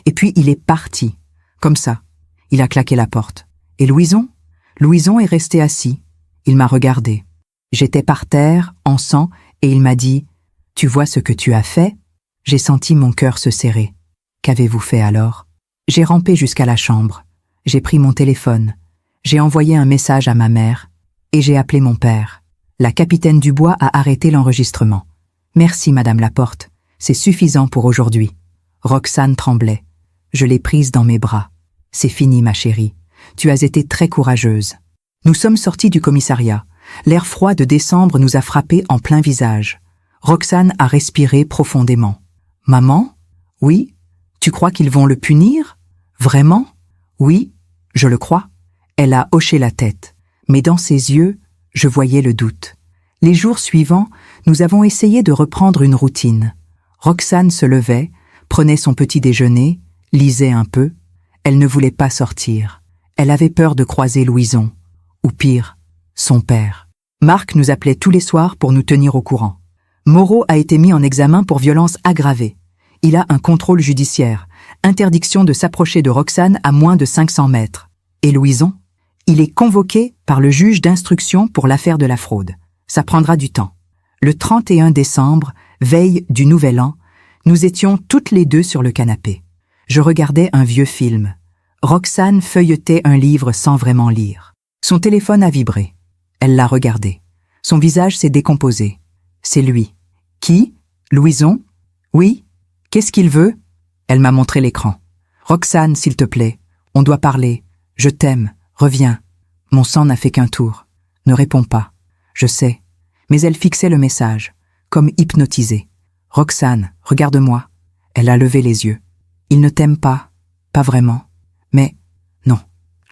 il est parti. Comme ça. Il a claqué la porte. Et Louison? Louison est resté assis. Il m'a regardé. J'étais par terre, en sang, et il m'a dit « Tu vois ce que tu as fait ?» J'ai senti mon cœur se serrer. Qu'avez-vous fait alors? J'ai rampé jusqu'à la chambre. J'ai pris mon téléphone. J'ai envoyé un message à ma mère. Et j'ai appelé mon père. La capitaine Dubois a arrêté l'enregistrement. « Merci, Madame Laporte. C'est suffisant pour aujourd'hui. » Roxane tremblait. Je l'ai prise dans mes bras. « C'est fini, ma chérie. Tu as été très courageuse. » Nous sommes sortis du commissariat. L'air froid de décembre nous a frappés en plein visage. Roxane a respiré profondément. « Maman? Oui? Tu crois qu'ils vont le punir? Vraiment? Oui, je le crois. » Elle a hoché la tête, mais dans ses yeux, je voyais le doute. Les jours suivants, nous avons essayé de reprendre une routine. Roxane se levait, prenait son petit déjeuner, lisait un peu. Elle ne voulait pas sortir. Elle avait peur de croiser Louison. Ou pire, son père. Marc nous appelait tous les soirs pour nous tenir au courant. Moreau a été mis en examen pour violence aggravée. Il a un contrôle judiciaire, interdiction de s'approcher de Roxane à moins de 500 mètres. Et Louison? Il est convoqué par le juge d'instruction pour l'affaire de la fraude. Ça prendra du temps. Le 31 décembre, veille du Nouvel An, nous étions toutes les deux sur le canapé. Je regardais un vieux film. Roxane feuilletait un livre sans vraiment lire. Son téléphone a vibré. Elle l'a regardé. Son visage s'est décomposé. C'est lui. Qui? Louison? Oui? Qu'est-ce qu'il veut? Elle m'a montré l'écran. Roxane, s'il te plaît, on doit parler. Je t'aime. Reviens. Mon sang n'a fait qu'un tour. Ne réponds pas. Je sais. Mais elle fixait le message, comme hypnotisée. Roxane, regarde-moi. Elle a levé les yeux. Il ne t'aime pas. Pas vraiment. Mais, non.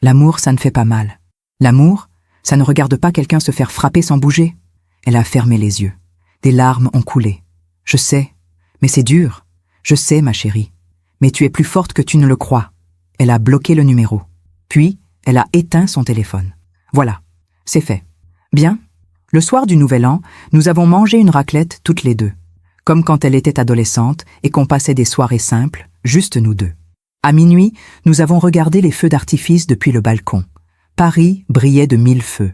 L'amour, ça ne fait pas mal. L'amour, ça ne regarde pas quelqu'un se faire frapper sans bouger. Elle a fermé les yeux. Des larmes ont coulé. Je sais. Mais c'est dur. Je sais, ma chérie. Mais tu es plus forte que tu ne le crois. Elle a bloqué le numéro. Puis, elle a éteint son téléphone. Voilà. C'est fait. Bien. Le soir du Nouvel An, nous avons mangé une raclette toutes les deux. Comme quand elle était adolescente et qu'on passait des soirées simples, juste nous deux. À minuit, nous avons regardé les feux d'artifice depuis le balcon. Paris brillait de 1000 feux.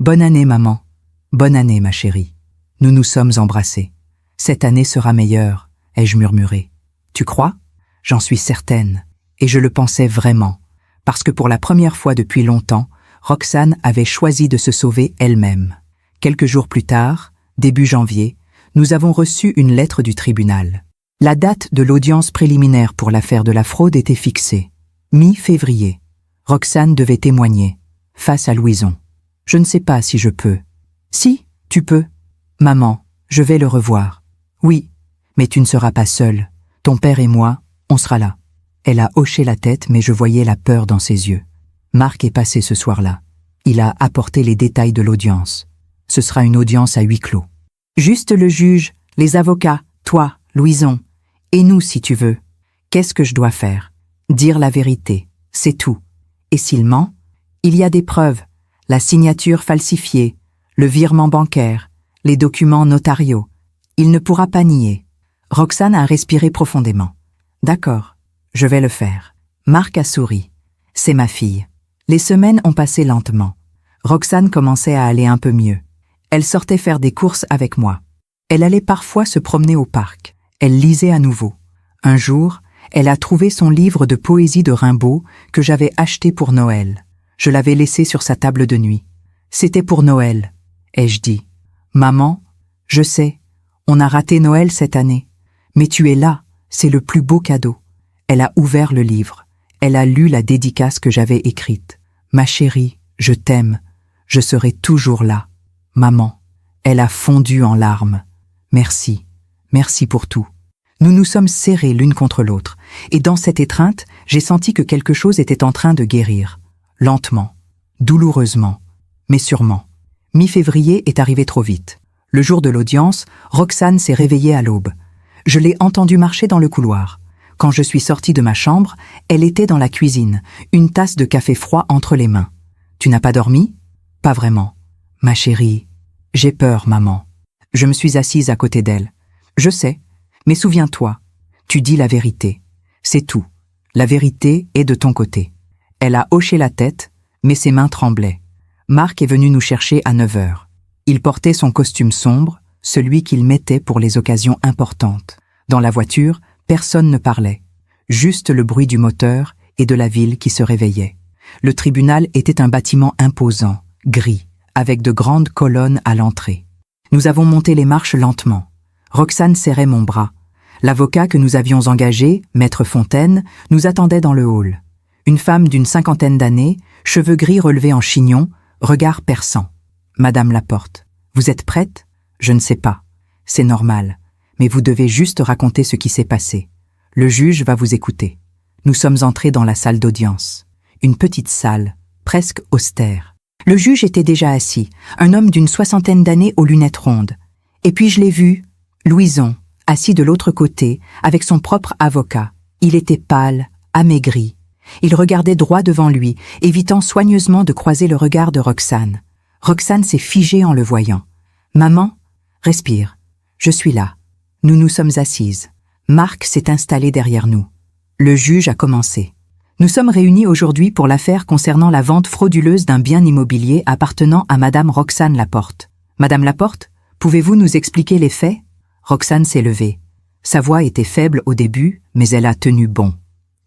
Bonne année, maman. Bonne année, ma chérie. Nous nous sommes embrassés. Cette année sera meilleure, ai-je murmuré. Tu crois? J'en suis certaine. Et je le pensais vraiment. Parce que pour la première fois depuis longtemps, Roxane avait choisi de se sauver elle-même. Quelques jours plus tard, début janvier, nous avons reçu une lettre du tribunal. La date de l'audience préliminaire pour l'affaire de la fraude était fixée. Mi-février. Roxane devait témoigner, face à Louison. Je ne sais pas si je peux. Si, tu peux. Maman, je vais le revoir. Oui, mais tu ne seras pas seule. Ton père et moi, on sera là. Elle a hoché la tête, mais je voyais la peur dans ses yeux. Marc est passé ce soir-là. Il a apporté les détails de l'audience. Ce sera une audience à huis clos. Juste le juge, les avocats, toi, Louison, et nous si tu veux. Qu'est-ce que je dois faire? Dire la vérité, c'est tout. Et s'il ment? Il y a des preuves, la signature falsifiée, le virement bancaire, les documents notariaux. Il ne pourra pas nier. Roxane a respiré profondément. D'accord, je vais le faire. Marc a souri. C'est ma fille. Les semaines ont passé lentement. Roxane commençait à aller un peu mieux. Elle sortait faire des courses avec moi. Elle allait parfois se promener au parc. Elle lisait à nouveau. Un jour, elle a trouvé son livre de poésie de Rimbaud que j'avais acheté pour Noël. Je l'avais laissé sur sa table de nuit. C'était pour Noël, ai-je dit. Maman, je sais, on a raté Noël cette année. Mais tu es là, c'est le plus beau cadeau. Elle a ouvert le livre. Elle a lu la dédicace que j'avais écrite. Ma chérie, je t'aime. Je serai toujours là. Maman. Elle a fondu en larmes. Merci. Merci pour tout. Nous nous sommes serrés l'une contre l'autre, et dans cette étreinte, j'ai senti que quelque chose était en train de guérir. Lentement, douloureusement, mais sûrement. Mi-février est arrivé trop vite. Le jour de l'audience, Roxane s'est réveillée à l'aube. Je l'ai entendue marcher dans le couloir. Quand je suis sortie de ma chambre, elle était dans la cuisine, une tasse de café froid entre les mains. « Tu n'as pas dormi ?»« Pas vraiment. »« Ma chérie, j'ai peur, maman. » Je me suis assise à côté d'elle. « Je sais, mais souviens-toi, tu dis la vérité. C'est tout. La vérité est de ton côté. » Elle a hoché la tête, mais ses mains tremblaient. Marc est venu nous chercher à 9 heures. Il portait son costume sombre, celui qu'il mettait pour les occasions importantes. Dans la voiture, personne ne parlait. Juste le bruit du moteur et de la ville qui se réveillait. Le tribunal était un bâtiment imposant, gris, avec de grandes colonnes à l'entrée. Nous avons monté les marches lentement. Roxane serrait mon bras. L'avocat que nous avions engagé, Maître Fontaine, nous attendait dans le hall. Une femme d'une 50aine d'années, cheveux gris relevés en chignon, regard perçant. « Madame Laporte, vous êtes prête ? Je ne sais pas. C'est normal. Mais vous devez juste raconter ce qui s'est passé. Le juge va vous écouter. » Nous sommes entrés dans la salle d'audience. Une petite salle, presque austère. Le juge était déjà assis, un homme d'une 60aine d'années aux lunettes rondes. Et puis je l'ai vu, Louison, assis de l'autre côté, avec son propre avocat. Il était pâle, amaigri. Il regardait droit devant lui, évitant soigneusement de croiser le regard de Roxane. Roxane s'est figée en le voyant. « Maman, respire. Je suis là. » Nous nous sommes assises. Marc s'est installé derrière nous. Le juge a commencé. Nous sommes réunis aujourd'hui pour l'affaire concernant la vente frauduleuse d'un bien immobilier appartenant à Madame Roxane Laporte. Madame Laporte, pouvez-vous nous expliquer les faits ? Roxane s'est levée. Sa voix était faible au début, mais elle a tenu bon.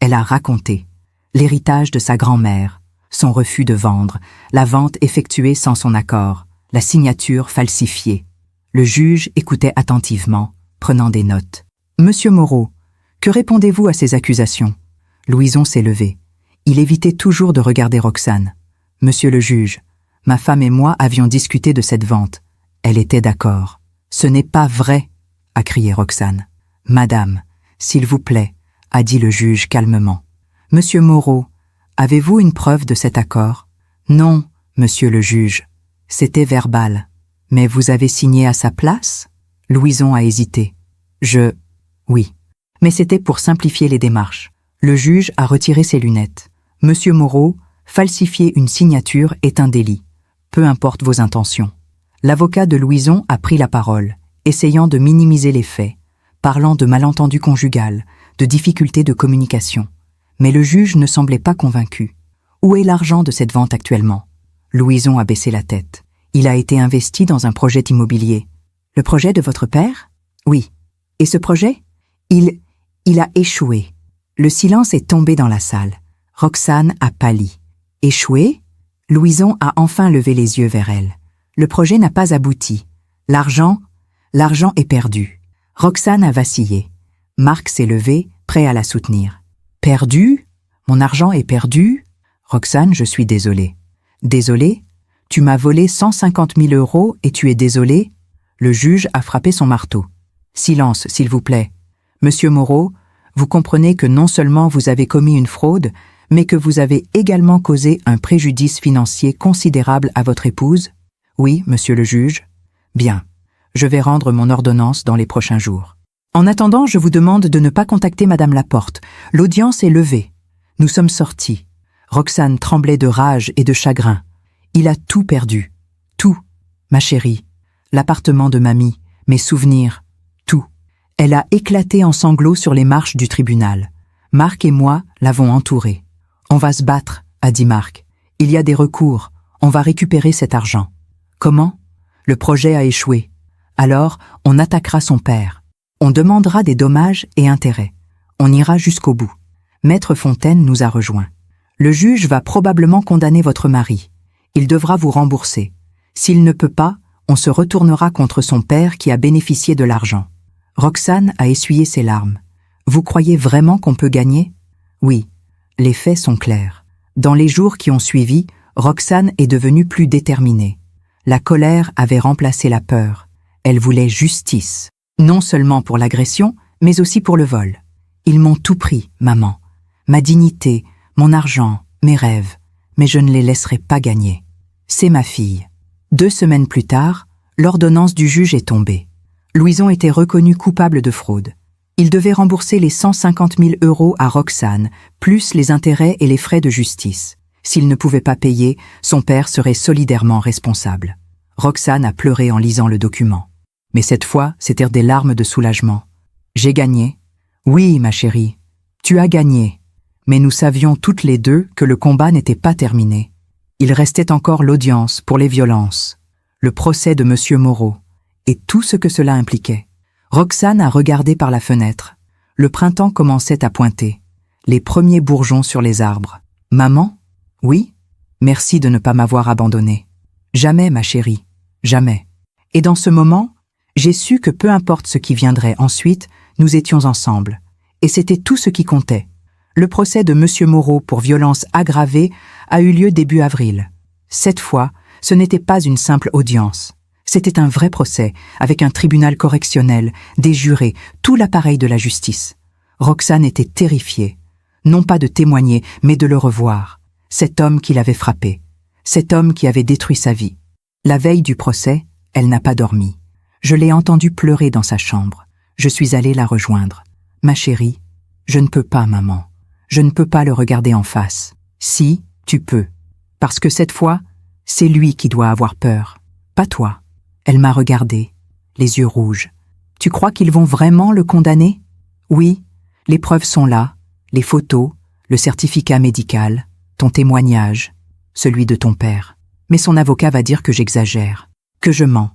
Elle a raconté. L'héritage de sa grand-mère, son refus de vendre, la vente effectuée sans son accord, la signature falsifiée. Le juge écoutait attentivement, prenant des notes. « Monsieur Moreau, que répondez-vous à ces accusations ?» Louison s'est levé. Il évitait toujours de regarder Roxane. « Monsieur le juge, ma femme et moi avions discuté de cette vente. Elle était d'accord. »« Ce n'est pas vrai !» a crié Roxane. « Madame, s'il vous plaît, » a dit le juge calmement. « Monsieur Moreau, avez-vous une preuve de cet accord ?»« Non, monsieur le juge. C'était verbal. »« Mais vous avez signé à sa place ?» Louison a hésité. « Oui. Mais c'était pour simplifier les démarches. » Le juge a retiré ses lunettes. « Monsieur Moreau, falsifier une signature est un délit. Peu importe vos intentions. » L'avocat de Louison a pris la parole, essayant de minimiser les faits, parlant de malentendus conjugal, de difficultés de communication. Mais le juge ne semblait pas convaincu. Où est l'argent de cette vente actuellement ? Louison a baissé la tête. Il a été investi dans un projet immobilier. Le projet de votre père ? Oui. Et ce projet ? Il a échoué. Le silence est tombé dans la salle. Roxane a pâli. Échoué ? Louison a enfin levé les yeux vers elle. Le projet n'a pas abouti. L'argent est perdu. Roxane a vacillé. Marc s'est levé, prêt à la soutenir. Perdu ? Mon argent est perdu ? Roxane, je suis désolée. Désolée ? Tu m'as volé 150 000 € et tu es désolée ? Le juge a frappé son marteau. Silence, s'il vous plaît. Monsieur Moreau, vous comprenez que non seulement vous avez commis une fraude, mais que vous avez également causé un préjudice financier considérable à votre épouse ? Oui, monsieur le juge. Bien. Je vais rendre mon ordonnance dans les prochains jours. En attendant, je vous demande de ne pas contacter Madame Laporte. L'audience est levée. Nous sommes sortis. Roxane tremblait de rage et de chagrin. Il a tout perdu. Tout. Ma chérie. L'appartement de mamie. Mes souvenirs. Tout. Elle a éclaté en sanglots sur les marches du tribunal. Marc et moi l'avons entourée. « On va se battre », a dit Marc. « Il y a des recours. On va récupérer cet argent. » Comment ? Le projet a échoué. Alors, on attaquera son père. On demandera des dommages et intérêts. On ira jusqu'au bout. Maître Fontaine nous a rejoints. Le juge va probablement condamner votre mari. Il devra vous rembourser. S'il ne peut pas, on se retournera contre son père qui a bénéficié de l'argent. Roxane a essuyé ses larmes. Vous croyez vraiment qu'on peut gagner? Oui, les faits sont clairs. Dans les jours qui ont suivi, Roxane est devenue plus déterminée. La colère avait remplacé la peur. Elle voulait justice. Non seulement pour l'agression, mais aussi pour le vol. Ils m'ont tout pris, maman. Ma dignité, mon argent, mes rêves. Mais je ne les laisserai pas gagner. C'est ma fille. 2 semaines plus tard, l'ordonnance du juge est tombée. Louison était reconnu coupable de fraude. Il devait rembourser les 150 000 € à Roxane, plus les intérêts et les frais de justice. S'il ne pouvait pas payer, son père serait solidairement responsable. Roxane a pleuré en lisant le document. Mais cette fois, c'étaient des larmes de soulagement. J'ai gagné. Oui, ma chérie, tu as gagné. Mais nous savions toutes les deux que le combat n'était pas terminé. Il restait encore l'audience pour les violences, le procès de Monsieur Moreau, et tout ce que cela impliquait. Roxane a regardé par la fenêtre. Le printemps commençait à pointer. Les premiers bourgeons sur les arbres. Maman? Oui? Merci de ne pas m'avoir abandonnée. Jamais, ma chérie. Jamais. Et dans ce moment, j'ai su que peu importe ce qui viendrait ensuite, nous étions ensemble. Et c'était tout ce qui comptait. Le procès de Monsieur Moreau pour violence aggravée a eu lieu début avril. Cette fois, ce n'était pas une simple audience. C'était un vrai procès, avec un tribunal correctionnel, des jurés, tout l'appareil de la justice. Roxane était terrifiée. Non pas de témoigner, mais de le revoir. Cet homme qui l'avait frappé. Cet homme qui avait détruit sa vie. La veille du procès, elle n'a pas dormi. Je l'ai entendue pleurer dans sa chambre. Je suis allée la rejoindre. Ma chérie, je ne peux pas, maman. Je ne peux pas le regarder en face. Si, tu peux. Parce que cette fois, c'est lui qui doit avoir peur, pas toi. Elle m'a regardée, les yeux rouges. Tu crois qu'ils vont vraiment le condamner? Oui, les preuves sont là, les photos, le certificat médical, ton témoignage, celui de ton père. Mais son avocat va dire que j'exagère, que je mens.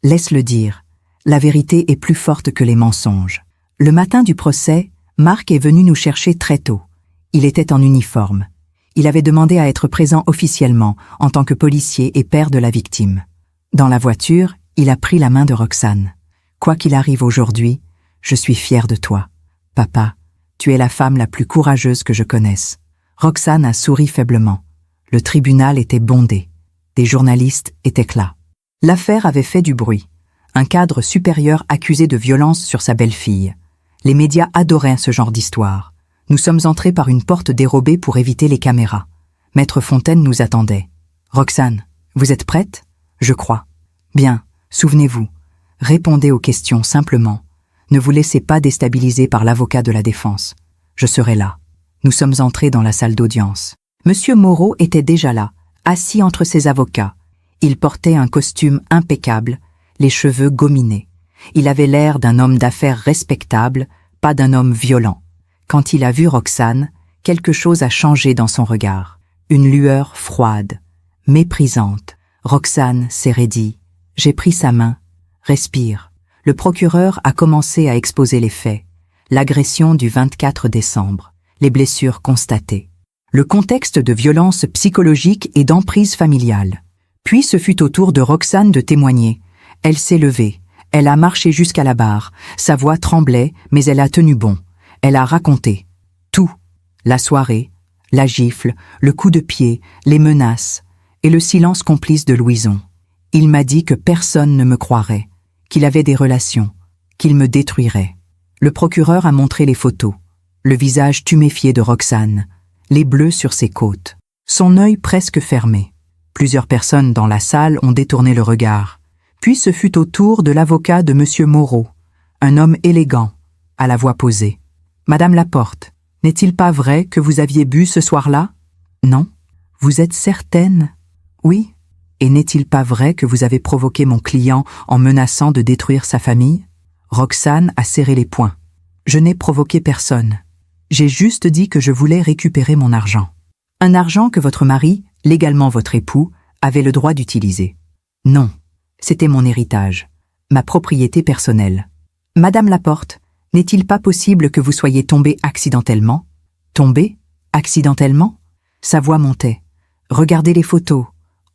Laisse-le dire. La vérité est plus forte que les mensonges. Le matin du procès, Marc est venu nous chercher très tôt. Il était en uniforme. Il avait demandé à être présent officiellement en tant que policier et père de la victime. Dans la voiture, il a pris la main de Roxane. Quoi qu'il arrive aujourd'hui, je suis fière de toi. Papa, tu es la femme la plus courageuse que je connaisse. Roxane a souri faiblement. Le tribunal était bondé. Des journalistes étaient là. L'affaire avait fait du bruit. Un cadre supérieur accusé de violence sur sa belle-fille. Les médias adoraient ce genre d'histoire. Nous sommes entrés par une porte dérobée pour éviter les caméras. Maître Fontaine nous attendait. « Roxane, vous êtes prête ?» « Je crois. »« Bien, souvenez-vous. Répondez aux questions simplement. Ne vous laissez pas déstabiliser par l'avocat de la défense. Je serai là. » Nous sommes entrés dans la salle d'audience. Monsieur Moreau était déjà là, assis entre ses avocats. Il portait un costume impeccable, les cheveux gominés. Il avait l'air d'un homme d'affaires respectable, pas d'un homme violent. Quand il a vu Roxane, quelque chose a changé dans son regard. Une lueur froide, méprisante. Roxane s'est raidie. J'ai pris sa main. Respire. Le procureur a commencé à exposer les faits. L'agression du 24 décembre. Les blessures constatées. Le contexte de violence psychologique et d'emprise familiale. Puis ce fut au tour de Roxane de témoigner. Elle s'est levée. Elle a marché jusqu'à la barre. Sa voix tremblait, mais elle a tenu bon. Elle a raconté. Tout. La soirée, la gifle, le coup de pied, les menaces, et le silence complice de Louison. Il m'a dit que personne ne me croirait, qu'il avait des relations, qu'il me détruirait. Le procureur a montré les photos. Le visage tuméfié de Roxane, les bleus sur ses côtes, son œil presque fermé. Plusieurs personnes dans la salle ont détourné le regard. Puis ce fut au tour de l'avocat de Monsieur Moreau, un homme élégant, à la voix posée. « Madame Laporte, n'est-il pas vrai que vous aviez bu ce soir-là? » « Non. »« Vous êtes certaine? » ?»« Oui. »« Et n'est-il pas vrai que vous avez provoqué mon client en menaçant de détruire sa famille? » Roxane a serré les poings. « Je n'ai provoqué personne. J'ai juste dit que je voulais récupérer mon argent. Un argent que votre mari, légalement votre époux, avait le droit d'utiliser. Non, c'était mon héritage. ma propriété personnelle. Madame Laporte, n'est-il pas possible que vous soyez tombée accidentellement? Tombée? Accidentellement? Sa voix montait. Regardez les photos.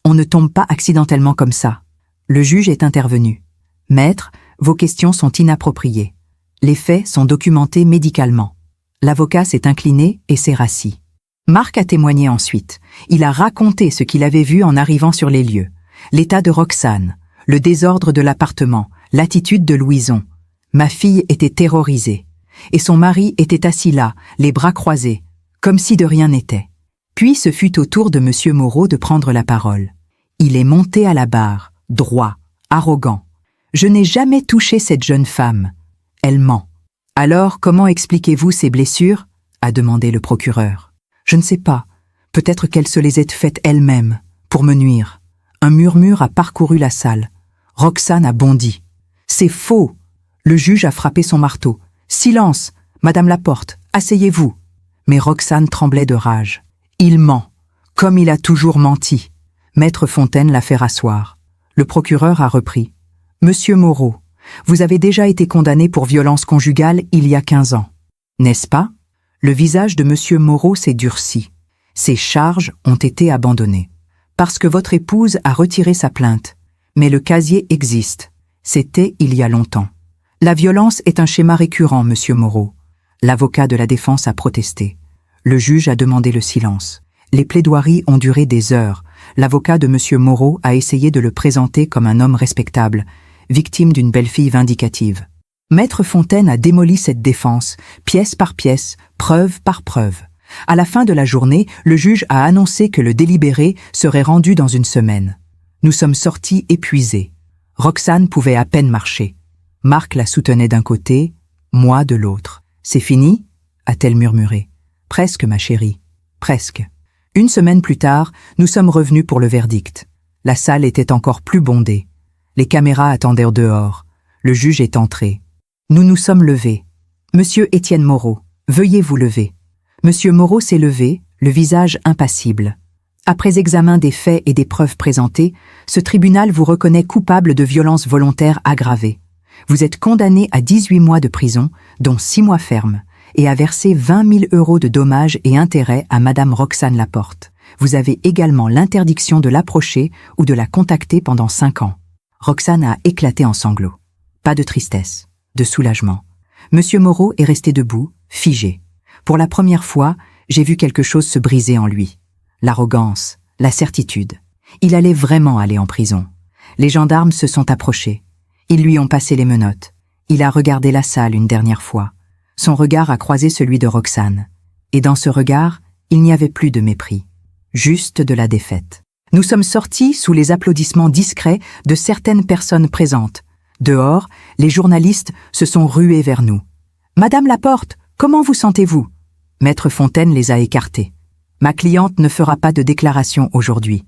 On ne tombe pas accidentellement comme ça. Le juge est intervenu. Maître, vos questions sont inappropriées. Les faits sont documentés médicalement. L'avocat s'est incliné et s'est rassis. Marc a témoigné ensuite. Il a raconté ce qu'il avait vu en arrivant sur les lieux. L'état de Roxane, le désordre de l'appartement, l'attitude de Louison. Ma fille était terrorisée. Et son mari était assis là, les bras croisés, comme si de rien n'était. Puis ce fut au tour de M. Moreau de prendre la parole. Il est monté à la barre, droit, arrogant. Je n'ai jamais touché cette jeune femme. Elle ment. Alors, comment expliquez-vous ces blessures? A demandé le procureur. Je ne sais pas. Peut-être qu'elle se les est faites elle-même, pour me nuire. Un murmure a parcouru la salle. Roxane a bondi. C'est faux. Le juge a frappé son marteau. Silence, Madame Laporte, asseyez-vous. Mais Roxane tremblait de rage. Il ment, comme il a toujours menti. Maître Fontaine l'a fait rasseoir. Le procureur a repris. Monsieur Moreau, vous avez déjà été condamné pour violence conjugale il y a 15 ans. N'est-ce pas? Le visage de Monsieur Moreau s'est durci. Ces charges ont été abandonnées. Parce que votre épouse a retiré sa plainte. Mais le casier existe. C'était il y a longtemps. La violence est un schéma récurrent, Monsieur Moreau. L'avocat de la défense a protesté. Le juge a demandé le silence. Les plaidoiries ont duré des heures. L'avocat de Monsieur Moreau a essayé de le présenter comme un homme respectable, victime d'une belle-fille vindicative. Maître Fontaine a démoli cette défense, pièce par pièce, preuve par preuve. À la fin de la journée, le juge a annoncé que le délibéré serait rendu dans une semaine. Nous sommes sortis épuisés. Roxane pouvait à peine marcher. Marc la soutenait d'un côté, moi de l'autre. « C'est fini ?» a-t-elle murmuré. « Presque, ma chérie, presque. » Une semaine plus tard, nous sommes revenus pour le verdict. La salle était encore plus bondée. Les caméras attendaient dehors. Le juge est entré. Nous nous sommes levés. « Monsieur Étienne Moreau, veuillez vous lever. » Monsieur Moreau s'est levé, le visage impassible. Après examen des faits et des preuves présentées, ce tribunal vous reconnaît coupable de violence volontaire aggravée. Vous êtes condamné à 18 mois de prison, dont 6 mois fermes, et à verser 20 000 € de dommages et intérêts à Madame Roxane Laporte. Vous avez également l'interdiction de l'approcher ou de la contacter pendant 5 ans. Roxane a éclaté en sanglots. Pas de tristesse, de soulagement. Monsieur Moreau est resté debout, figé. Pour la première fois, j'ai vu quelque chose se briser en lui. L'arrogance, la certitude. Il allait vraiment aller en prison. Les gendarmes se sont approchés. Ils lui ont passé les menottes. Il a regardé la salle une dernière fois. Son regard a croisé celui de Roxane. Et dans ce regard, il n'y avait plus de mépris. Juste de la défaite. Nous sommes sortis sous les applaudissements discrets de certaines personnes présentes. Dehors, les journalistes se sont rués vers nous. « Madame Laporte, comment vous sentez-vous » Maître Fontaine les a écartés. « Ma cliente ne fera pas de déclaration aujourd'hui. »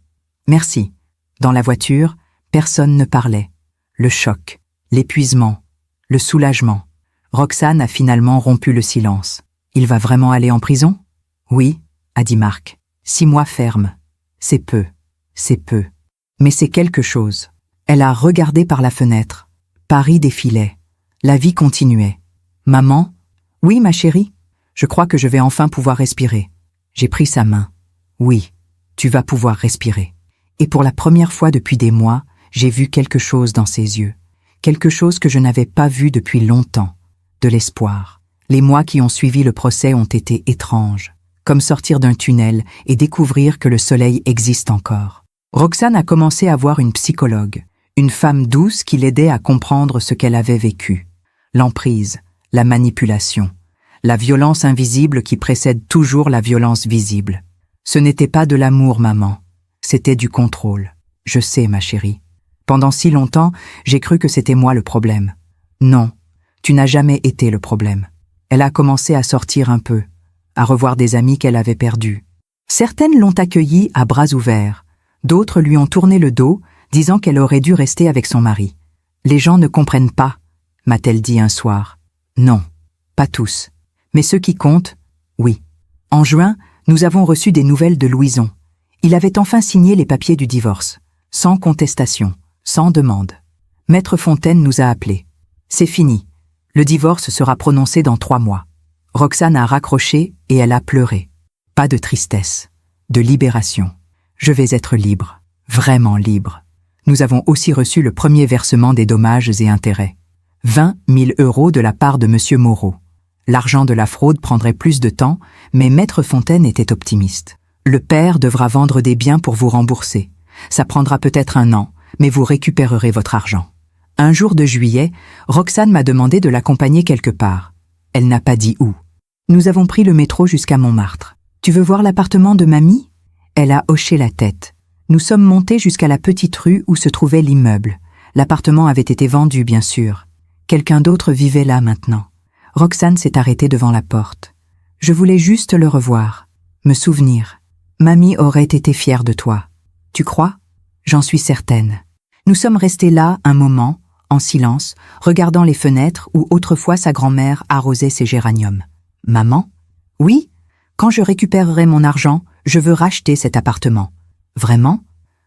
Merci. Dans la voiture, personne ne parlait. Le choc, l'épuisement, le soulagement. Roxane a finalement rompu le silence. « Il va vraiment aller en prison ?» « Oui, » a dit Marc. 6 mois fermes. C'est peu, c'est peu. Mais c'est quelque chose. Elle a regardé par la fenêtre. Paris défilait. La vie continuait. « Maman ?»« Oui, ma chérie. Je crois que je vais enfin pouvoir respirer. » J'ai pris sa main. « Oui, tu vas pouvoir respirer. » Et pour la première fois depuis des mois, j'ai vu quelque chose dans ses yeux. Quelque chose que je n'avais pas vu depuis longtemps. De l'espoir. Les mois qui ont suivi le procès ont été étranges. Comme sortir d'un tunnel et découvrir que le soleil existe encore. Roxane a commencé à voir une psychologue. Une femme douce qui l'aidait à comprendre ce qu'elle avait vécu. L'emprise, la manipulation. La violence invisible qui précède toujours la violence visible. Ce n'était pas de l'amour, maman. C'était du contrôle. Je sais, ma chérie. Pendant si longtemps, j'ai cru que c'était moi le problème. Non, tu n'as jamais été le problème. Elle a commencé à sortir un peu, à revoir des amis qu'elle avait perdus. Certaines l'ont accueillie à bras ouverts. D'autres lui ont tourné le dos, disant qu'elle aurait dû rester avec son mari. Les gens ne comprennent pas, m'a-t-elle dit un soir. Non, pas tous. Mais ceux qui comptent, oui. En juin, nous avons reçu des nouvelles de Louison. Il avait enfin signé les papiers du divorce, sans contestation, sans demande. Maître Fontaine nous a appelés. C'est fini. Le divorce sera prononcé dans 3 mois. Roxane a raccroché et elle a pleuré. Pas de tristesse, de libération. Je vais être libre, vraiment libre. Nous avons aussi reçu le premier versement des dommages et intérêts. 20 000 € de la part de M. Moreau. L'argent de la fraude prendrait plus de temps, mais Maître Fontaine était optimiste. Le père devra vendre des biens pour vous rembourser. Ça prendra peut-être 1 an, mais vous récupérerez votre argent. Un jour de juillet, Roxane m'a demandé de l'accompagner quelque part. Elle n'a pas dit où. Nous avons pris le métro jusqu'à Montmartre. « Tu veux voir l'appartement de mamie ?» Elle a hoché la tête. Nous sommes montés jusqu'à la petite rue où se trouvait l'immeuble. L'appartement avait été vendu, bien sûr. Quelqu'un d'autre vivait là maintenant. Roxane s'est arrêtée devant la porte. Je voulais juste le revoir, me souvenir. Mamie aurait été fière de toi. Tu crois ? J'en suis certaine. Nous sommes restés là un moment, en silence, regardant les fenêtres où autrefois sa grand-mère arrosait ses géraniums. Maman ? Oui, quand je récupérerai mon argent, je veux racheter cet appartement. Vraiment ?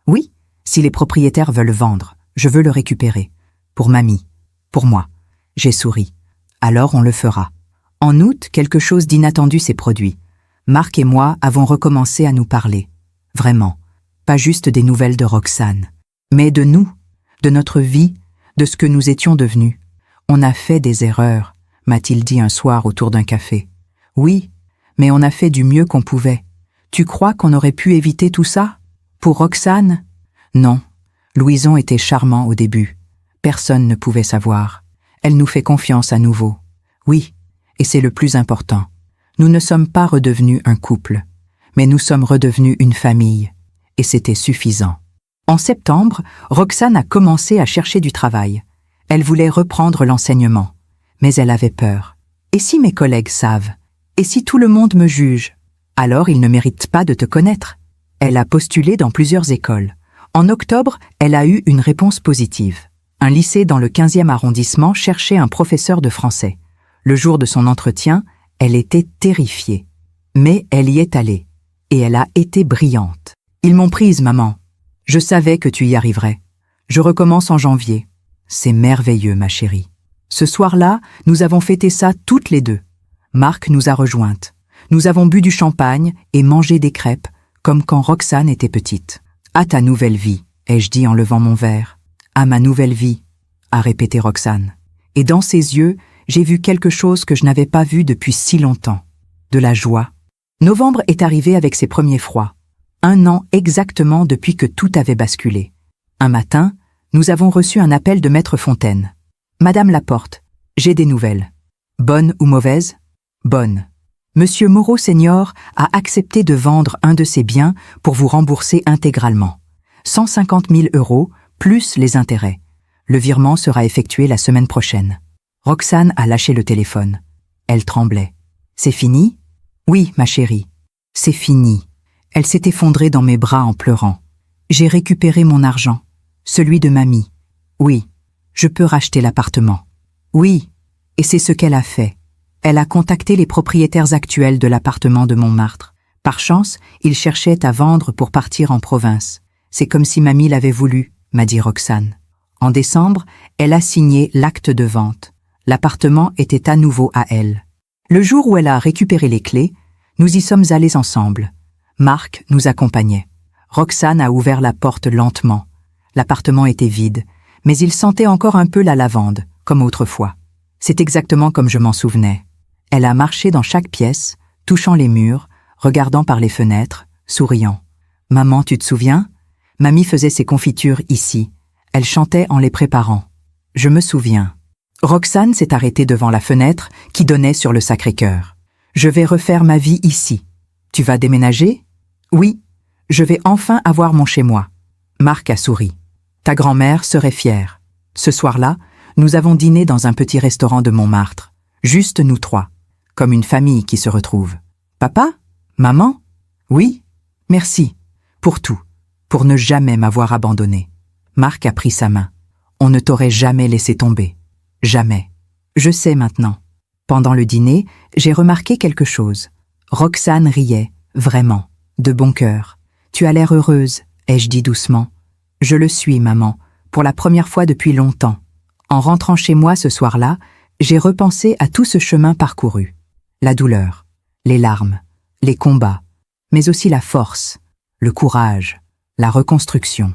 Oui, si les propriétaires veulent vendre, je veux le récupérer. Pour mamie. Pour moi. J'ai souri. Alors on le fera. En août, quelque chose d'inattendu s'est produit. Marc et moi avons recommencé à nous parler. Vraiment. Pas juste des nouvelles de Roxane. Mais de nous, de notre vie, de ce que nous étions devenus. On a fait des erreurs, m'a-t-il dit un soir autour d'un café. Oui, mais on a fait du mieux qu'on pouvait. Tu crois qu'on aurait pu éviter tout ça ? Pour Roxane ? Non. Louison était charmant au début. Personne ne pouvait savoir. Elle nous fait confiance à nouveau. Oui, et c'est le plus important. Nous ne sommes pas redevenus un couple, mais nous sommes redevenus une famille. Et c'était suffisant. En septembre, Roxane a commencé à chercher du travail. Elle voulait reprendre l'enseignement, mais elle avait peur. Et si mes collègues savent ? Et si tout le monde me juge ? Alors ils ne méritent pas de te connaître. Elle a postulé dans plusieurs écoles. En octobre, elle a eu une réponse positive. Un lycée dans le 15e arrondissement cherchait un professeur de français. Le jour de son entretien, elle était terrifiée. Mais elle y est allée. Et elle a été brillante. Ils m'ont prise, maman. Je savais que tu y arriverais. Je recommence en janvier. C'est merveilleux, ma chérie. Ce soir-là, nous avons fêté ça toutes les deux. Marc nous a rejointes. Nous avons bu du champagne et mangé des crêpes, comme quand Roxane était petite. « À ta nouvelle vie », ai-je dit en levant mon verre. « À ma nouvelle vie », a répété Roxane. Et dans ses yeux, j'ai vu quelque chose que je n'avais pas vu depuis si longtemps. De la joie. Novembre est arrivé avec ses premiers froids. 1 an exactement depuis que tout avait basculé. Un matin, nous avons reçu un appel de Maître Fontaine. « Madame Laporte, j'ai des nouvelles. Bonnes ou mauvaises ? Bonnes. Monsieur Moreau Senior a accepté de vendre un de ses biens pour vous rembourser intégralement. 150 000 € plus les intérêts. Le virement sera effectué la semaine prochaine. » Roxane a lâché le téléphone. Elle tremblait. « C'est fini ? » ?»« Oui, ma chérie. C'est fini. » Elle s'est effondrée dans mes bras en pleurant. « J'ai récupéré mon argent. Celui de mamie. Oui, je peux racheter l'appartement. » Oui, et c'est ce qu'elle a fait. Elle a contacté les propriétaires actuels de l'appartement de Montmartre. Par chance, ils cherchaient à vendre pour partir en province. C'est comme si mamie l'avait voulu, m'a dit Roxane. En décembre, elle a signé l'acte de vente. L'appartement était à nouveau à elle. Le jour où elle a récupéré les clés, nous y sommes allés ensemble. Marc nous accompagnait. Roxane a ouvert la porte lentement. L'appartement était vide, mais il sentait encore un peu la lavande, comme autrefois. C'est exactement comme je m'en souvenais. Elle a marché dans chaque pièce, touchant les murs, regardant par les fenêtres, souriant. « Maman, tu te souviens ? Mamie faisait ses confitures ici. Elle chantait en les préparant. Je me souviens. » Roxane s'est arrêtée devant la fenêtre qui donnait sur le Sacré-Cœur. « Je vais refaire ma vie ici. Tu vas déménager ? » « Oui, je vais enfin avoir mon chez-moi. » Marc a souri. « Ta grand-mère serait fière. » Ce soir-là, nous avons dîné dans un petit restaurant de Montmartre. Juste nous 3. Comme une famille qui se retrouve. « Papa ? Maman ? Oui ? Merci. Pour tout. Pour ne jamais m'avoir abandonné. » Marc a pris sa main. « On ne t'aurait jamais laissé tomber. Jamais. Je sais maintenant. » Pendant le dîner, j'ai remarqué quelque chose. Roxane riait, vraiment, de bon cœur. « Tu as l'air heureuse, ai-je dit doucement. »« Je le suis, maman, pour la première fois depuis longtemps. En rentrant chez moi ce soir-là, j'ai repensé à tout ce chemin parcouru. La douleur, les larmes, les combats, mais aussi la force, le courage, la reconstruction.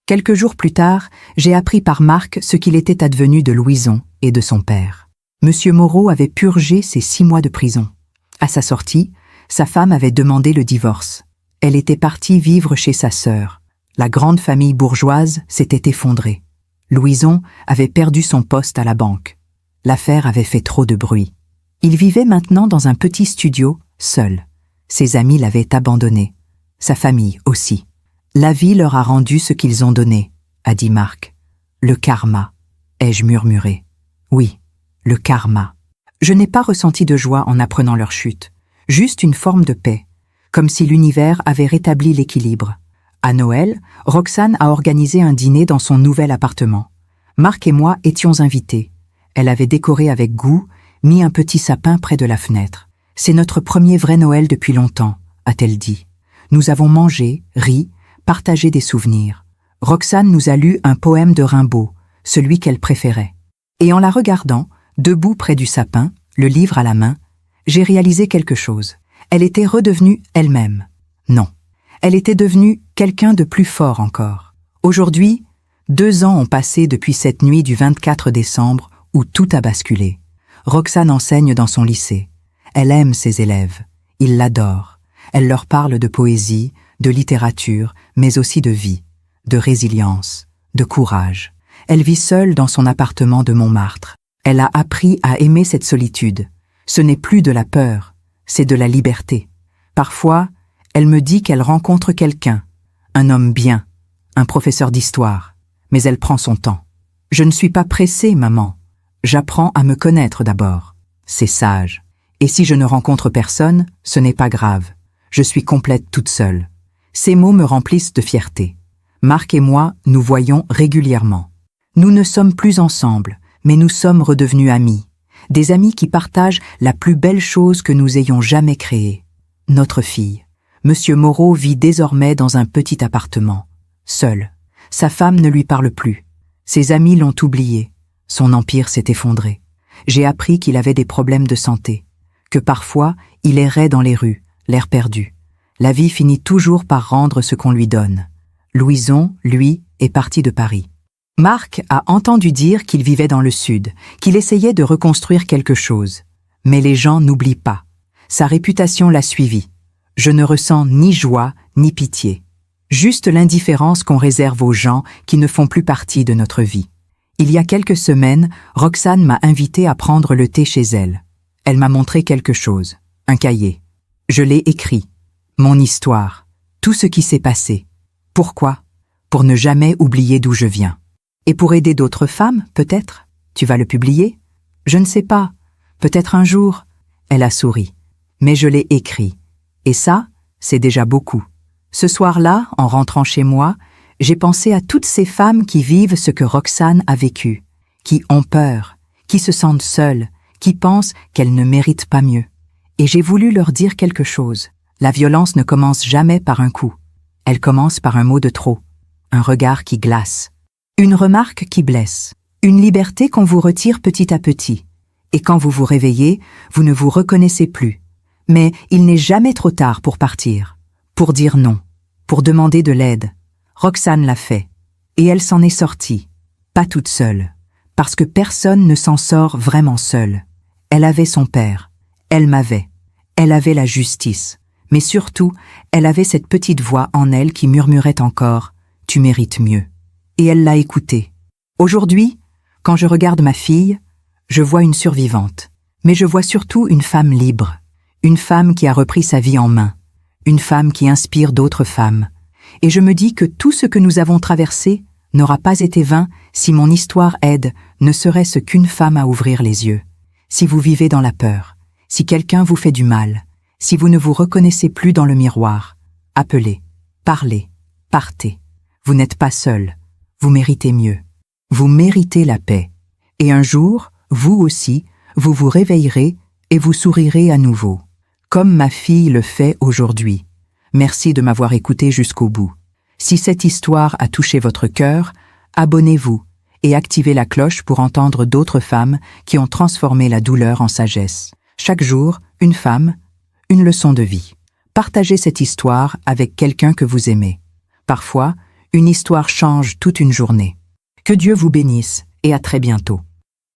Quelques jours plus tard, j'ai appris par Marc ce qu'il était advenu de Louison et de son père. Monsieur Moreau avait purgé ses 6 mois de prison. À sa sortie, sa femme avait demandé le divorce. Elle était partie vivre chez sa sœur. La grande famille bourgeoise s'était effondrée. Louison avait perdu son poste à la banque. L'affaire avait fait trop de bruit. Il vivait maintenant dans un petit studio, seul. Ses amis l'avaient abandonné. Sa famille aussi. La vie leur a rendu ce qu'ils ont donné, a dit Marc. Le karma, ai-je murmuré. Oui, le karma. Je n'ai pas ressenti de joie en apprenant leur chute. Juste une forme de paix, comme si l'univers avait rétabli l'équilibre. À Noël, Roxane a organisé un dîner dans son nouvel appartement. Marc et moi étions invités. Elle avait décoré avec goût, mis un petit sapin près de la fenêtre. « C'est notre premier vrai Noël depuis longtemps », a-t-elle dit. Nous avons mangé, ri, partagé des souvenirs. Roxane nous a lu un poème de Rimbaud, celui qu'elle préférait. Et en la regardant, debout près du sapin, le livre à la main, j'ai réalisé quelque chose. Elle était redevenue elle-même. Non. Elle était devenue quelqu'un de plus fort encore. Aujourd'hui, 2 ans ont passé depuis cette nuit du 24 décembre où tout a basculé. Roxane enseigne dans son lycée. Elle aime ses élèves. Ils l'adorent. Elle leur parle de poésie, de littérature, mais aussi de vie, de résilience, de courage. Elle vit seule dans son appartement de Montmartre. Elle a appris à aimer cette solitude. Ce n'est plus de la peur, c'est de la liberté. Parfois, elle me dit qu'elle rencontre quelqu'un, un homme bien, un professeur d'histoire, mais elle prend son temps. Je ne suis pas pressée, maman. J'apprends à me connaître d'abord. C'est sage. Et si je ne rencontre personne, ce n'est pas grave. Je suis complète toute seule. Ces mots me remplissent de fierté. Marc et moi nous voyons régulièrement. Nous ne sommes plus ensemble, mais nous sommes redevenus amis. Des amis qui partagent la plus belle chose que nous ayons jamais créée. Notre fille. Monsieur Moreau vit désormais dans un petit appartement, seul. Sa femme ne lui parle plus. Ses amis l'ont oublié. Son empire s'est effondré. J'ai appris qu'il avait des problèmes de santé, que parfois il errait dans les rues, l'air perdu. La vie finit toujours par rendre ce qu'on lui donne. Louison, lui, est parti de Paris. Marc a entendu dire qu'il vivait dans le sud, qu'il essayait de reconstruire quelque chose. Mais les gens n'oublient pas. Sa réputation l'a suivi. Je ne ressens ni joie ni pitié. Juste l'indifférence qu'on réserve aux gens qui ne font plus partie de notre vie. Il y a quelques semaines, Roxane m'a invité à prendre le thé chez elle. Elle m'a montré quelque chose, un cahier. Je l'ai écrit. Mon histoire, tout ce qui s'est passé. Pourquoi? Pour ne jamais oublier d'où je viens. Et pour aider d'autres femmes, peut-être? Tu vas le publier? Je ne sais pas. Peut-être un jour. Elle a souri. Mais je l'ai écrit. Et ça, c'est déjà beaucoup. Ce soir-là, en rentrant chez moi, j'ai pensé à toutes ces femmes qui vivent ce que Roxane a vécu, qui ont peur, qui se sentent seules, qui pensent qu'elles ne méritent pas mieux. Et j'ai voulu leur dire quelque chose. La violence ne commence jamais par un coup. Elle commence par un mot de trop, un regard qui glace, une remarque qui blesse, une liberté qu'on vous retire petit à petit. Et quand vous vous réveillez, vous ne vous reconnaissez plus. Mais il n'est jamais trop tard pour partir, pour dire non, pour demander de l'aide. Roxane l'a fait. Et elle s'en est sortie. Pas toute seule. Parce que personne ne s'en sort vraiment seule. Elle avait son père. Elle m'avait. Elle avait la justice. Mais surtout, elle avait cette petite voix en elle qui murmurait encore « Tu mérites mieux ». Et elle l'a écoutée. Aujourd'hui, quand je regarde ma fille, je vois une survivante. Mais je vois surtout une femme libre. Une femme qui a repris sa vie en main. Une femme qui inspire d'autres femmes. Et je me dis que tout ce que nous avons traversé n'aura pas été vain si mon histoire aide ne serait-ce qu'une femme à ouvrir les yeux. Si vous vivez dans la peur, si quelqu'un vous fait du mal, si vous ne vous reconnaissez plus dans le miroir, appelez, parlez, partez. Vous n'êtes pas seul. Vous méritez mieux. Vous méritez la paix. Et un jour, vous aussi, vous vous réveillerez et vous sourirez à nouveau. Comme ma fille le fait aujourd'hui. Merci de m'avoir écouté jusqu'au bout. Si cette histoire a touché votre cœur, Abonnez-vous et activez la cloche pour entendre d'autres femmes qui ont transformé la douleur en sagesse. Chaque jour, une femme, une leçon de vie. Partagez cette histoire avec quelqu'un que vous aimez. Parfois, une histoire change toute une journée. Que Dieu vous bénisse et à très bientôt.